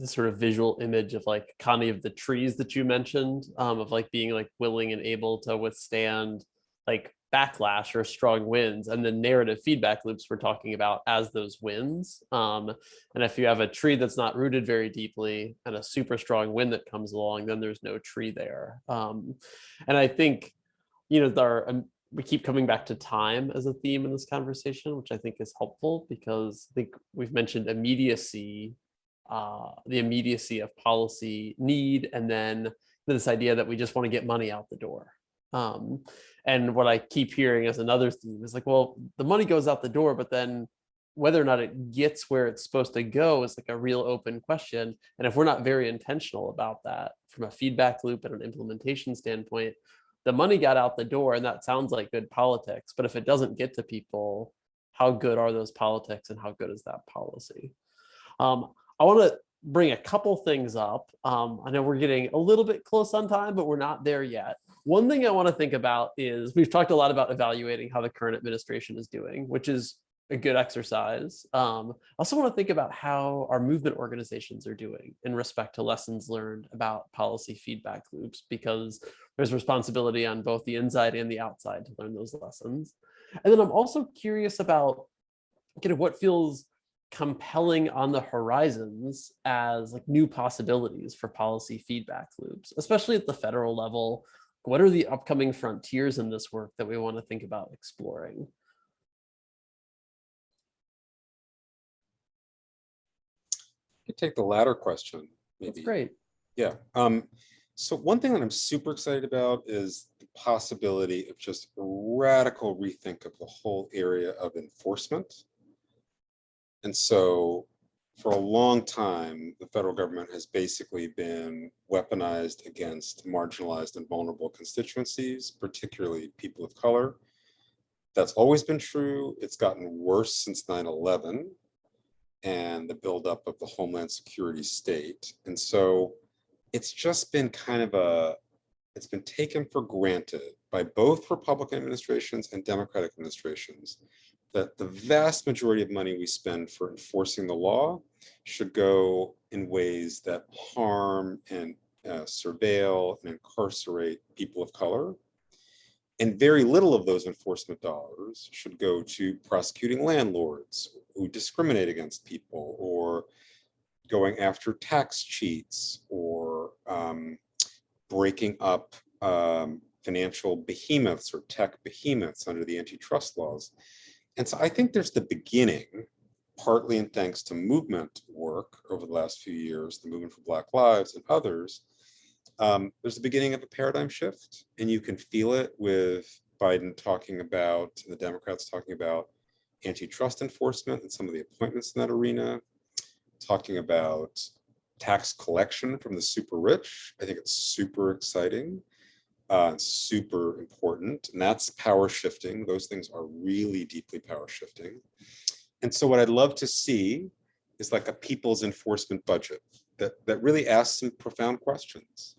sort of visual image of like Connie of the trees that you mentioned, of like being like willing and able to withstand like backlash or strong wins, and the narrative feedback loops we're talking about as those wins. And if you have a tree that's not rooted very deeply and a super strong wind that comes along, then there's no tree there. And I think, we keep coming back to time as a theme in this conversation, which I think is helpful, because I think we've mentioned immediacy, the immediacy of policy need, and then this idea that we just want to get money out the door. And what I keep hearing as another theme is like, well, the money goes out the door, but then whether or not it gets where it's supposed to go is like a real open question. And if we're not very intentional about that from a feedback loop and an implementation standpoint, the money got out the door, and that sounds like good politics. But if it doesn't get to people, how good are those politics and how good is that policy? I want to bring a couple things up. I know we're getting a little bit close on time, but we're not there yet. One thing I want to think about is, we've talked a lot about evaluating how the current administration is doing, which is a good exercise. I also want to think about how our movement organizations are doing in respect to lessons learned about policy feedback loops, because there's responsibility on both the inside and the outside to learn those lessons. And then I'm also curious about kind of what feels compelling on the horizons as like new possibilities for policy feedback loops, especially at the federal level. What are the upcoming frontiers in this work that we want to think about exploring? You take the latter question, maybe. That's great. Yeah. So one thing that I'm super excited about is the possibility of just a radical rethink of the whole area of enforcement. And so for a long time, the federal government has basically been weaponized against marginalized and vulnerable constituencies, particularly people of color. That's always been true. It's gotten worse since 9/11 and the buildup of the Homeland Security state. And so it's just been kind of it's been taken for granted by both Republican administrations and Democratic administrations that the vast majority of money we spend for enforcing the law should go in ways that harm and surveil and incarcerate people of color. And very little of those enforcement dollars should go to prosecuting landlords who discriminate against people, or going after tax cheats, or breaking up financial behemoths or tech behemoths under the antitrust laws. And so I think there's the beginning, partly in thanks to movement work over the last few years, the movement for Black Lives and others. There's the beginning of a paradigm shift, and you can feel it with Biden talking about, and the Democrats talking about antitrust enforcement and some of the appointments in that arena, talking about tax collection from the super rich. I think it's super exciting, super important, and that's power shifting. Those things are really deeply power shifting. And so what I'd love to see is like a people's enforcement budget that really asks some profound questions.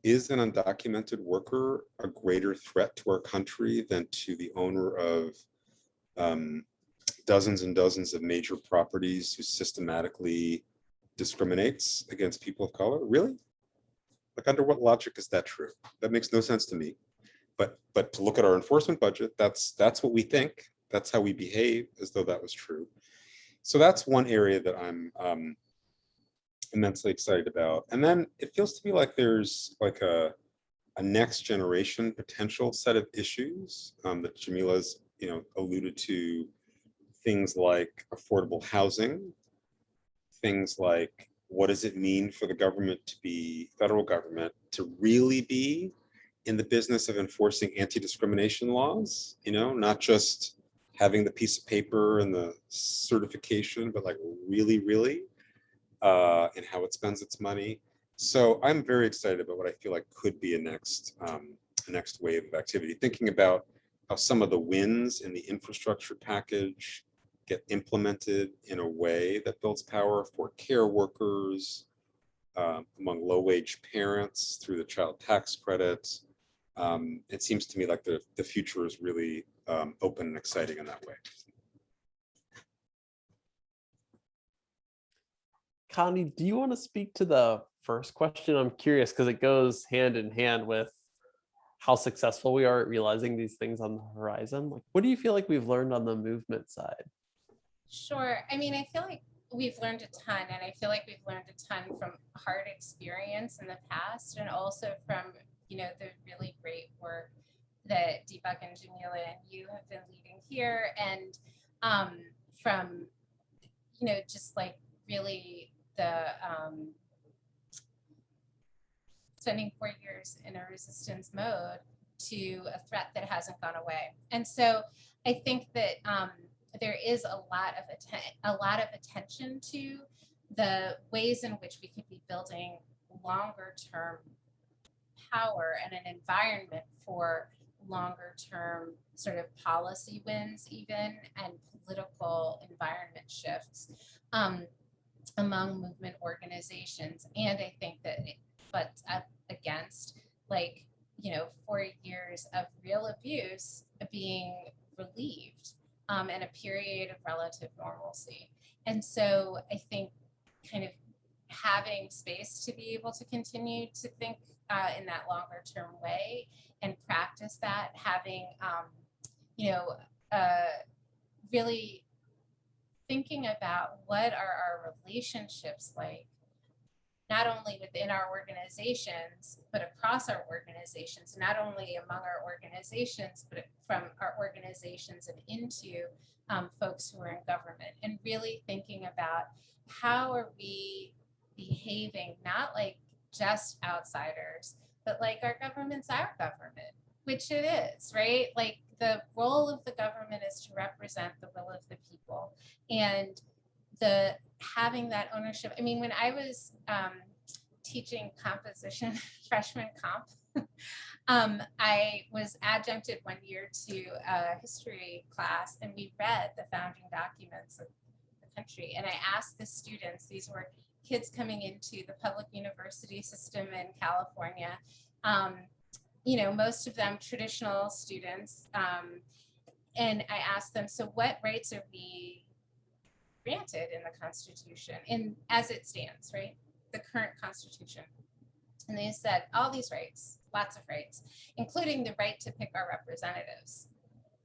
Is an undocumented worker a greater threat to our country than to the owner of dozens and dozens of major properties who systematically discriminates against people of color? Really? Like, under what logic is that true? That makes no sense to me. But to look at our enforcement budget, that's what we think. That's how we behave, as though that was true. So that's one area that I'm immensely excited about. And then it feels to me like there's like a next generation potential set of issues that Jamila's alluded to, things like affordable housing, things like what does it mean for the government to be, federal government, to really be in the business of enforcing anti-discrimination laws, not just having the piece of paper and the certification, but like really, and how it spends its money. So I'm very excited about what I feel like could be a next wave of activity, thinking about how some of the wins in the infrastructure package get implemented in a way that builds power for care workers, among low-wage parents through the child tax credit. It seems to me like the future is really open and exciting in that way. Connie, do you want to speak to the first question? I'm curious because it goes hand in hand with how successful we are at realizing these things on the horizon. Like, what do you feel like we've learned on the movement side? Sure. I mean, I feel like we've learned a ton, and I feel like we've learned a ton from hard experience in the past, and also from, you know, the really great work that Deepak and Jamila and you have been leading here, and from, you know, just like really the spending 4 years in a resistance mode to a threat that hasn't gone away. And so I think that there is a lot of attention to the ways in which we could be building longer term power and an environment for longer term sort of policy wins even, and political environment shifts among movement organizations. And I think that it butts up against, like, you know, 4 years of real abuse being relieved, and a period of relative normalcy. And so I think kind of having space to be able to continue to think in that longer term way and practice that, having, you know, really thinking about what are our relationships like, not only within our organizations, but across our organizations, not only among our organizations, but from our organizations and into folks who are in government, and really thinking about how are we behaving, not like just outsiders, but like our government's our government, which it is, right? Like the role of the government is to represent the will of the people, and the having that ownership. I mean, when I was teaching composition, freshman comp, I was adjuncted one year to a history class, and we read the founding documents of the country. And I asked the students, these were kids coming into the public university system in California, you know, most of them traditional students. And I asked them, so what rights are we granted in the Constitution, in as it stands, right? The current Constitution. And they said all these rights, lots of rights, including the right to pick our representatives.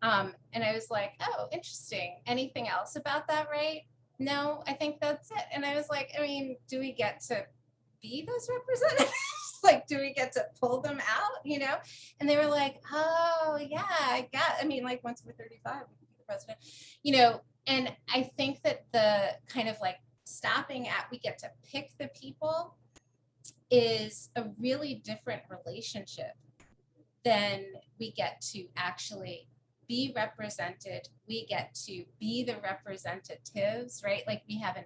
And I was like, oh, interesting. Anything else about that right? No, I think that's it. And I was like, I mean, do we get to be those representatives? Like, do we get to pull them out, you know? And they were like, oh, yeah, I mean, like once we're 35, we can be the president, you know? And I think that the kind of like stopping at we get to pick the people is a really different relationship than we get to actually be represented. We get to be the representatives, right? Like we have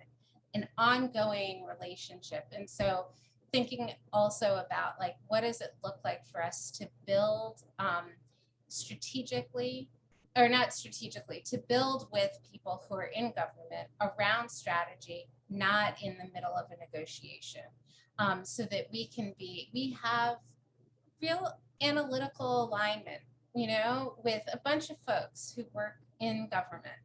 an ongoing relationship. And so thinking also about like, what does it look like for us to build strategically, or not strategically, to build with people who are in government around strategy, not in the middle of a negotiation, so that we have real analytical alignment, you know, with a bunch of folks who work in government.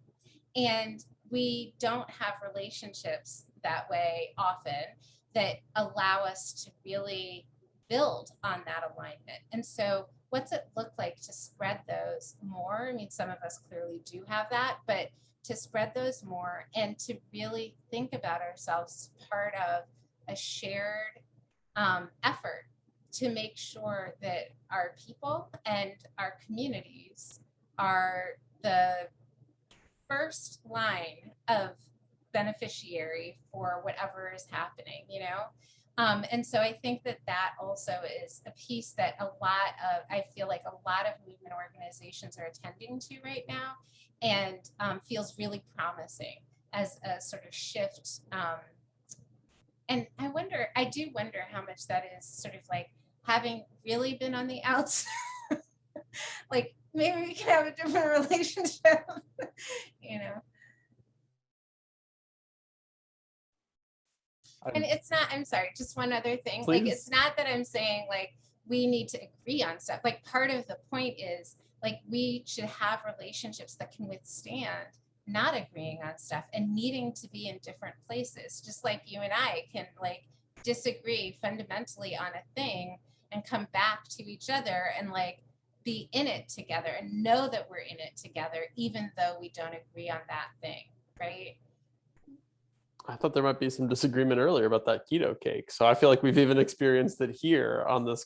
And we don't have relationships that way often that allow us to really build on that alignment. And so what's it look like to spread those more? I mean, some of us clearly do have that, but to spread those more and to really think about ourselves as part of a shared effort to make sure that our people and our communities are the first line of beneficiary for whatever is happening, you know? And so I think that that also is a piece that I feel like a lot of movement organizations are attending to right now, and feels really promising as a sort of shift. And I do wonder how much that is sort of like having really been on the outs, like maybe we can have a different relationship, you know? And it's not, I'm sorry, just one other thing. Please. Like, it's not that I'm saying like we need to agree on stuff. Like part of the point is like we should have relationships that can withstand not agreeing on stuff and needing to be in different places. Just like you and I can like disagree fundamentally on a thing and come back to each other and like be in it together and know that we're in it together, even though we don't agree on that thing, right? I thought there might be some disagreement earlier about that keto cake, so I feel like we've even experienced it here on this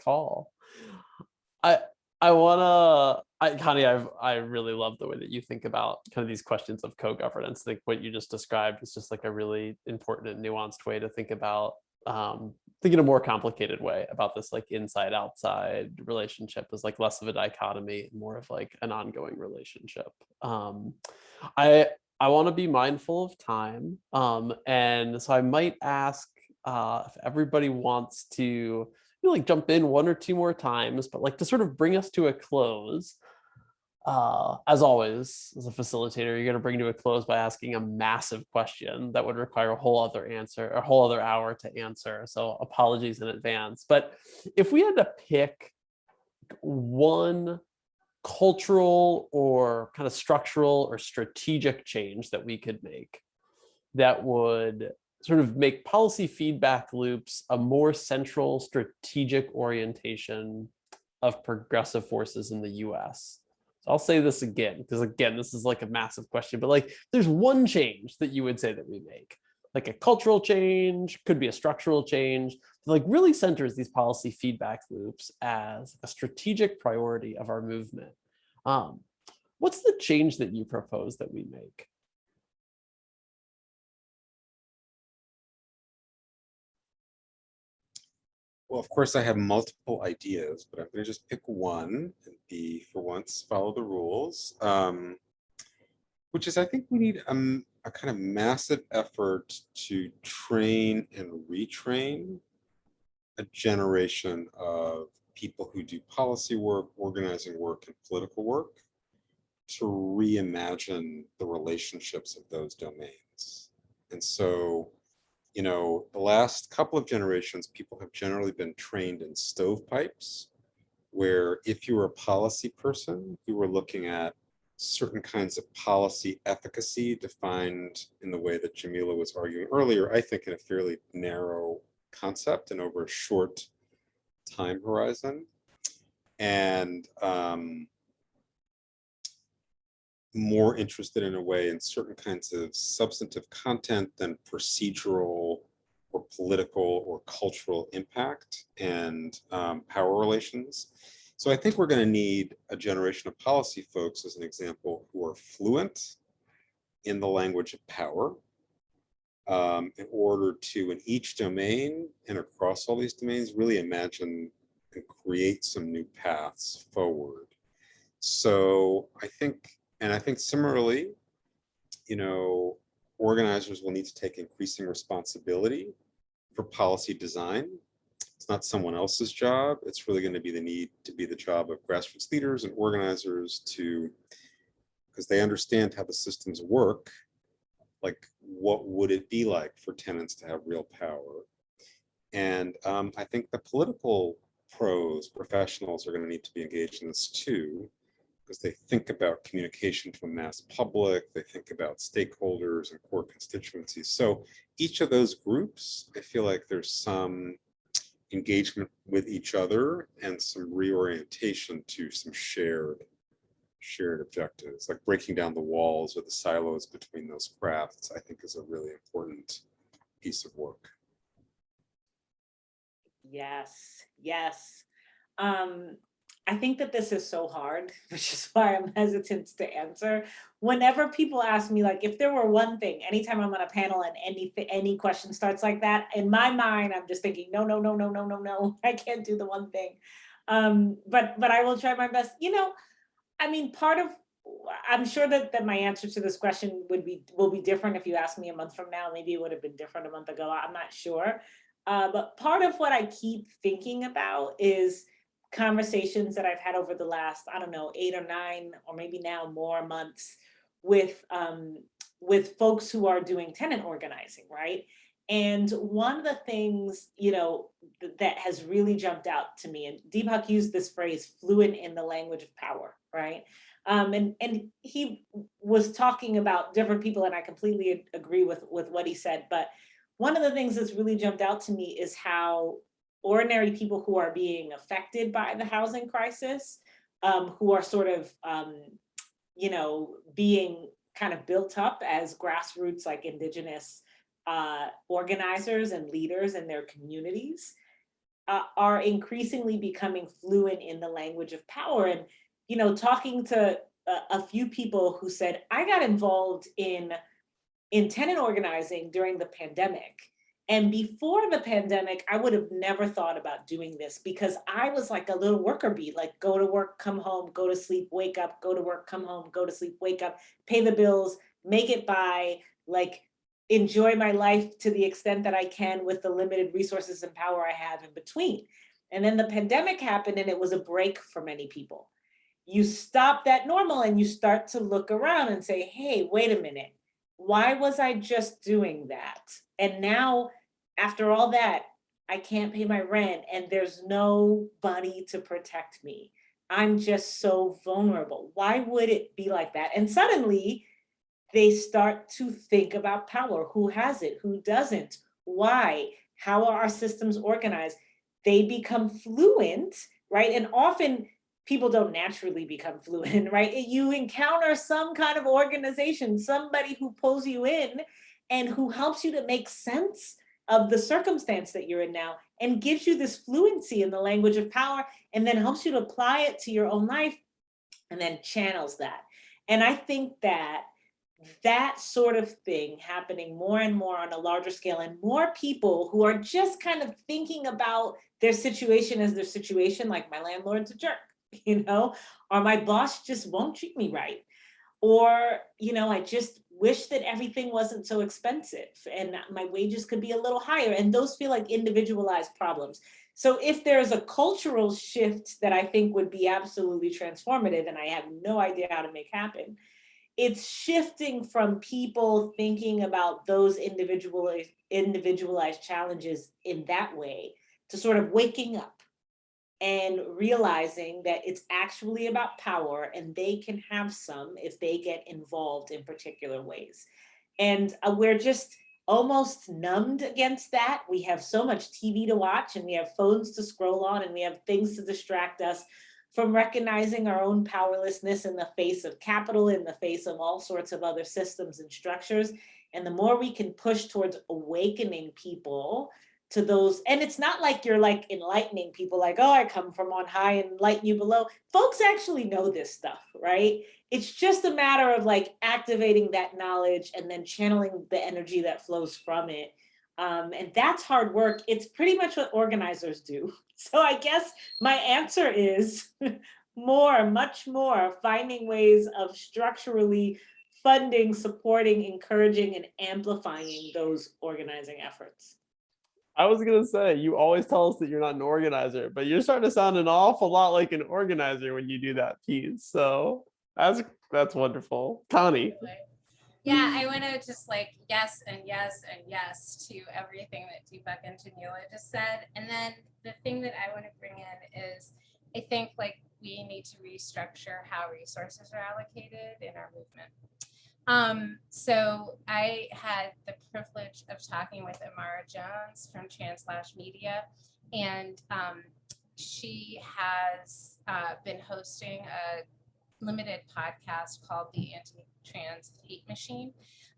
call. I Connie, I really love the way that you think about kind of these questions of co-governance. I think what you just described is just like a really important and nuanced way to think about think in a more complicated way about this like inside outside relationship as like less of a dichotomy and more of like an ongoing relationship. I I want to be mindful of time, and so I might ask if everybody wants to like jump in one or two more times, but like to sort of bring us to a close. As always, as a facilitator, you're going to bring to a close by asking a massive question that would require a whole other answer, a whole other hour to answer. So apologies in advance. But if we had to pick one cultural or kind of structural or strategic change that we could make that would sort of make policy feedback loops a more central strategic orientation of progressive forces in the US. So I'll say this again, because again, this is like a massive question, but like there's one change that you would say that we make, like a cultural change, could be a structural change, that like really centers these policy feedback loops as a strategic priority of our movement. What's the change that you propose that we make? Well, of course, I have multiple ideas, but I'm going to just pick one and be, for once, follow the rules, which is I think we need a kind of massive effort to train and retrain a generation of people who do policy work, organizing work, and political work to reimagine the relationships of those domains. And so, you know, the last couple of generations, people have generally been trained in stovepipes, where if you were a policy person, you were looking at certain kinds of policy efficacy defined in the way that Jamila was arguing earlier, I think in a fairly narrow concept and over a short time horizon. And more interested in a way in certain kinds of substantive content than procedural or political or cultural impact and power relations. So I think we're going to need a generation of policy folks, as an example, who are fluent in the language of power in order to, in each domain and across all these domains, really imagine and create some new paths forward. So I think similarly, you know, organizers will need to take increasing responsibility for policy design. It's not someone else's job. It's really going to be the job of grassroots leaders and organizers to, because they understand how the systems work, like what would it be like for tenants to have real power? And I think the political professionals are going to need to be engaged in this too, because they think about communication to a mass public, they think about stakeholders and core constituencies. So each of those groups, I feel like there's some engagement with each other and some reorientation to some shared objectives, like breaking down the walls or the silos between those crafts, I think is a really important piece of work. Yes, yes. I think that this is so hard, which is why I'm hesitant to answer. Whenever people ask me, like, if there were one thing, anytime I'm on a panel and any question starts like that, in my mind, I'm just thinking, no, no, no, no, no, no, no, I can't do the one thing. But I will try my best. You know, I mean, I'm sure that my answer to this question will be different if you asked me a month from now. Maybe it would have been different a month ago. I'm not sure. But part of what I keep thinking about is conversations that I've had over the last, I don't know, 8 or 9, or maybe now more months with folks who are doing tenant organizing, right? And one of the things, you know, that has really jumped out to me, and Deepak used this phrase, fluent in the language of power, right? And he was talking about different people, and I completely agree with what he said. But one of the things that's really jumped out to me is how ordinary people who are being affected by the housing crisis, who are sort of, being kind of built up as grassroots, like indigenous organizers and leaders in their communities, are increasingly becoming fluent in the language of power. And, talking to a few people who said, I got involved in tenant organizing during the pandemic. And before the pandemic, I would have never thought about doing this because I was like a little worker bee, like go to work, come home, go to sleep, wake up, go to work, come home, go to sleep, wake up, pay the bills, make it by, like enjoy my life to the extent that I can with the limited resources and power I have in between. And then the pandemic happened and it was a break for many people. You stop that normal and you start to look around and say, hey, wait a minute. Why was I just doing that? And now, after all that, I can't pay my rent and there's nobody to protect me. I'm just so vulnerable. Why would it be like that? And suddenly they start to think about power. Who has it? Who doesn't? Why? How are our systems organized? They become fluent, right? And often people don't naturally become fluent, right? You encounter some kind of organization, somebody who pulls you in and who helps you to make sense of the circumstance that you're in now and gives you this fluency in the language of power and then helps you to apply it to your own life and then channels that. And I think that that sort of thing happening more and more on a larger scale and more people who are just kind of thinking about their situation as their situation, like my landlord's a jerk, or my boss just won't treat me right. Or, I just wish that everything wasn't so expensive and my wages could be a little higher. And those feel like individualized problems. So if there's a cultural shift that I think would be absolutely transformative, and I have no idea how to make happen, it's shifting from people thinking about those individualized challenges in that way to sort of waking up and realizing that it's actually about power and they can have some if they get involved in particular ways. And we're just almost numbed against that. We have so much TV to watch and we have phones to scroll on and we have things to distract us from recognizing our own powerlessness in the face of capital, in the face of all sorts of other systems and structures. And the more we can push towards awakening people to those, and it's not like you're like enlightening people like, oh, I come from on high and enlighten you below. Folks actually know this stuff, right? It's just a matter of like activating that knowledge and then channeling the energy that flows from it. And that's hard work. It's pretty much what organizers do. So I guess my answer is much more, finding ways of structurally funding, supporting, encouraging, and amplifying those organizing efforts. I was gonna say, you always tell us that you're not an organizer, but you're starting to sound an awful lot like an organizer when you do that piece. So that's wonderful. Connie. Yeah, I want to just like yes and yes and yes to everything that Deepak and Janila just said. And then the thing that I want to bring in is I think like we need to restructure how resources are allocated in our movement. So I had the privilege of talking with Amara Jones from Trans/Media, and she has been hosting a limited podcast called the Anti-Trans Hate Machine.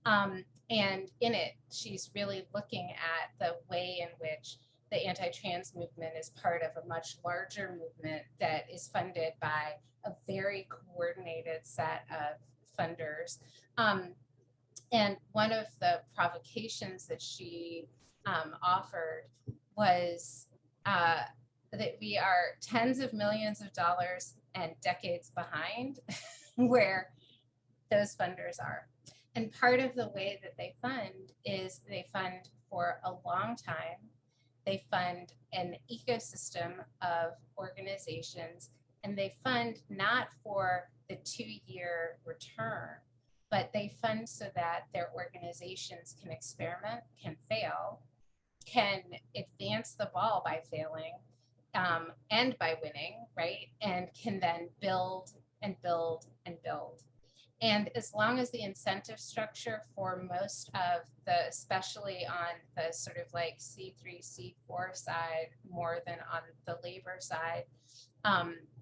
And in it, she's really looking at the way in which the anti-trans movement is part of a much larger movement that is funded by a very coordinated set of funders. And one of the provocations that she offered was that we are tens of millions of dollars and decades behind where those funders are. And part of the way that they fund is they fund for a long time. They fund an ecosystem of organizations, and they fund not for the 2-year return, but they fund so that their organizations can experiment, can fail, can advance the ball by failing, and by winning, right? And can then build and build and build. And as long as the incentive structure for most of the, especially on the sort of like C3, C4 side, more than on the labor side,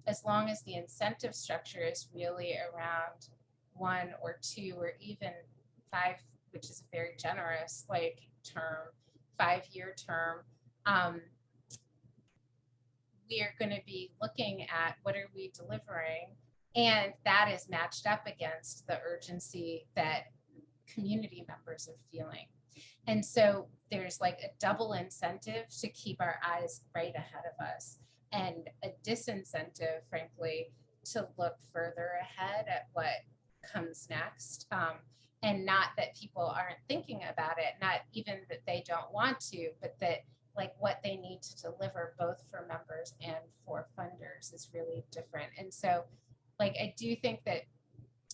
as long as the incentive structure is really around 1 or 2 or even 5, which is a very generous like term, 5-year term, we are going to be looking at what are we delivering, and that is matched up against the urgency that community members are feeling. And so there's like a double incentive to keep our eyes right ahead of us, and a disincentive, frankly, to look further ahead at what comes next. And not that people aren't thinking about it, not even that they don't want to, but that like what they need to deliver both for members and for funders is really different. And so like, I do think that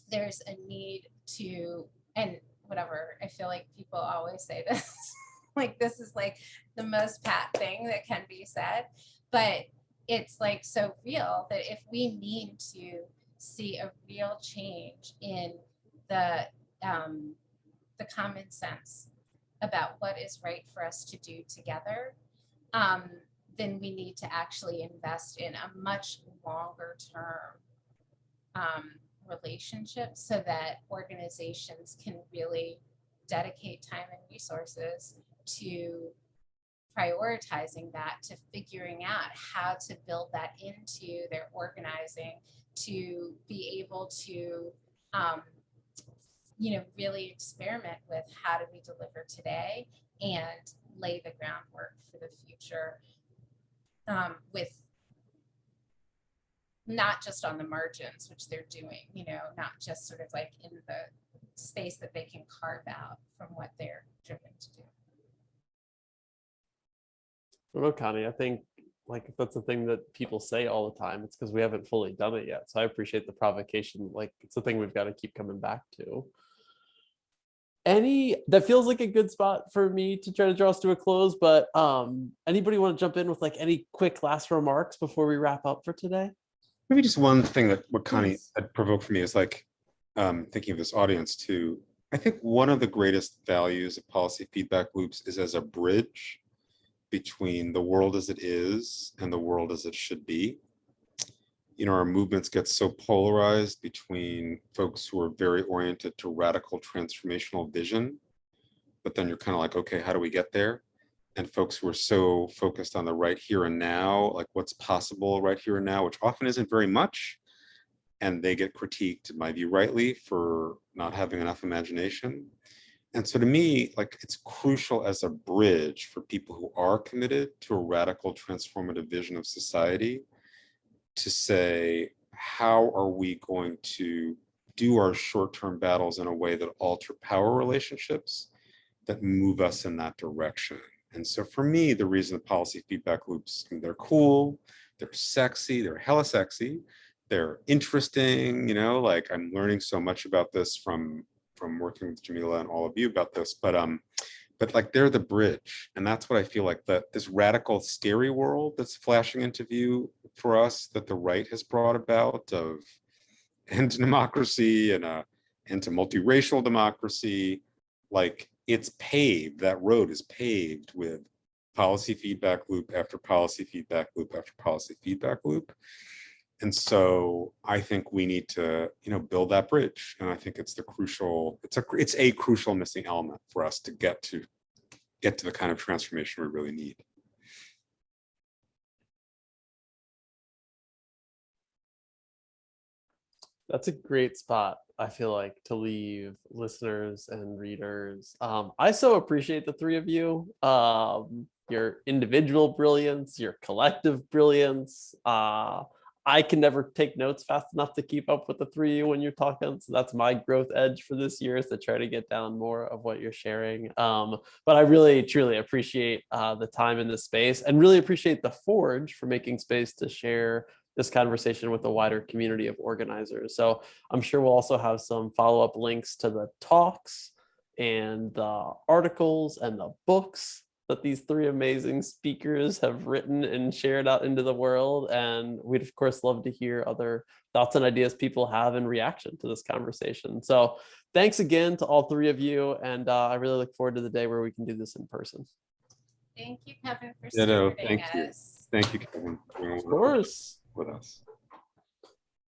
there's a need to, and whatever, I feel like people always say this, like this is like the most pat thing that can be said, but it's like so real that if we need to see a real change in the common sense about what is right for us to do together, then we need to actually invest in a much longer term relationship so that organizations can really dedicate time and resources to prioritizing that, to figuring out how to build that into their organizing, to be able to really experiment with how do we deliver today and lay the groundwork for the future, with not just on the margins, which they're doing, not just sort of like in the space that they can carve out from what they're driven to do. Well, no, Connie, I think like if that's the thing that people say all the time, it's because we haven't fully done it yet. So I appreciate the provocation. Like it's the thing we've got to keep coming back to. That feels like a good spot for me to try to draw us to a close, but anybody want to jump in with like any quick last remarks before we wrap up for today? Maybe just one thing that what Connie Please. had provoked for me is like thinking of this audience too. I think one of the greatest values of policy feedback loops is as a bridge between the world as it is and the world as it should be. Our movements get so polarized between folks who are very oriented to radical transformational vision, but then you're kind of like, okay, how do we get there? And folks who are so focused on the right here and now, like what's possible right here and now, which often isn't very much. And they get critiqued, in my view, rightly, for not having enough imagination. And so to me, like it's crucial as a bridge for people who are committed to a radical transformative vision of society to say, how are we going to do our short-term battles in a way that alter power relationships that move us in that direction? And so for me, the reason the policy feedback loops, they're cool, they're sexy, they're hella sexy, they're interesting, like I'm learning so much about this from working with Jamila and all of you about this, but like they're the bridge. And that's what I feel like, that this radical, scary world that's flashing into view for us that the right has brought about of end to democracy and into multiracial democracy, like it's paved, that road is paved with policy feedback loop after policy feedback loop after policy feedback loop. And so I think we need to, build that bridge. And I think it's a crucial missing element for us to get to the kind of transformation we really need. That's a great spot, I feel like, to leave listeners and readers. I so appreciate the three of you, your individual brilliance, your collective brilliance. I can never take notes fast enough to keep up with the three of you when you're talking. So that's my growth edge for this year, is to try to get down more of what you're sharing. But I really, truly appreciate the time in this space, and really appreciate the Forge for making space to share this conversation with a wider community of organizers. So I'm sure we'll also have some follow-up links to the talks and the articles and the books that these three amazing speakers have written and shared out into the world. And we'd of course love to hear other thoughts and ideas people have in reaction to this conversation. So thanks again to all three of you. And I really look forward to the day where we can do this in person. Thank you, Kevin, for Yeah, no, stewarding thank you. us. Thank you, Kevin, for being Of course. with us.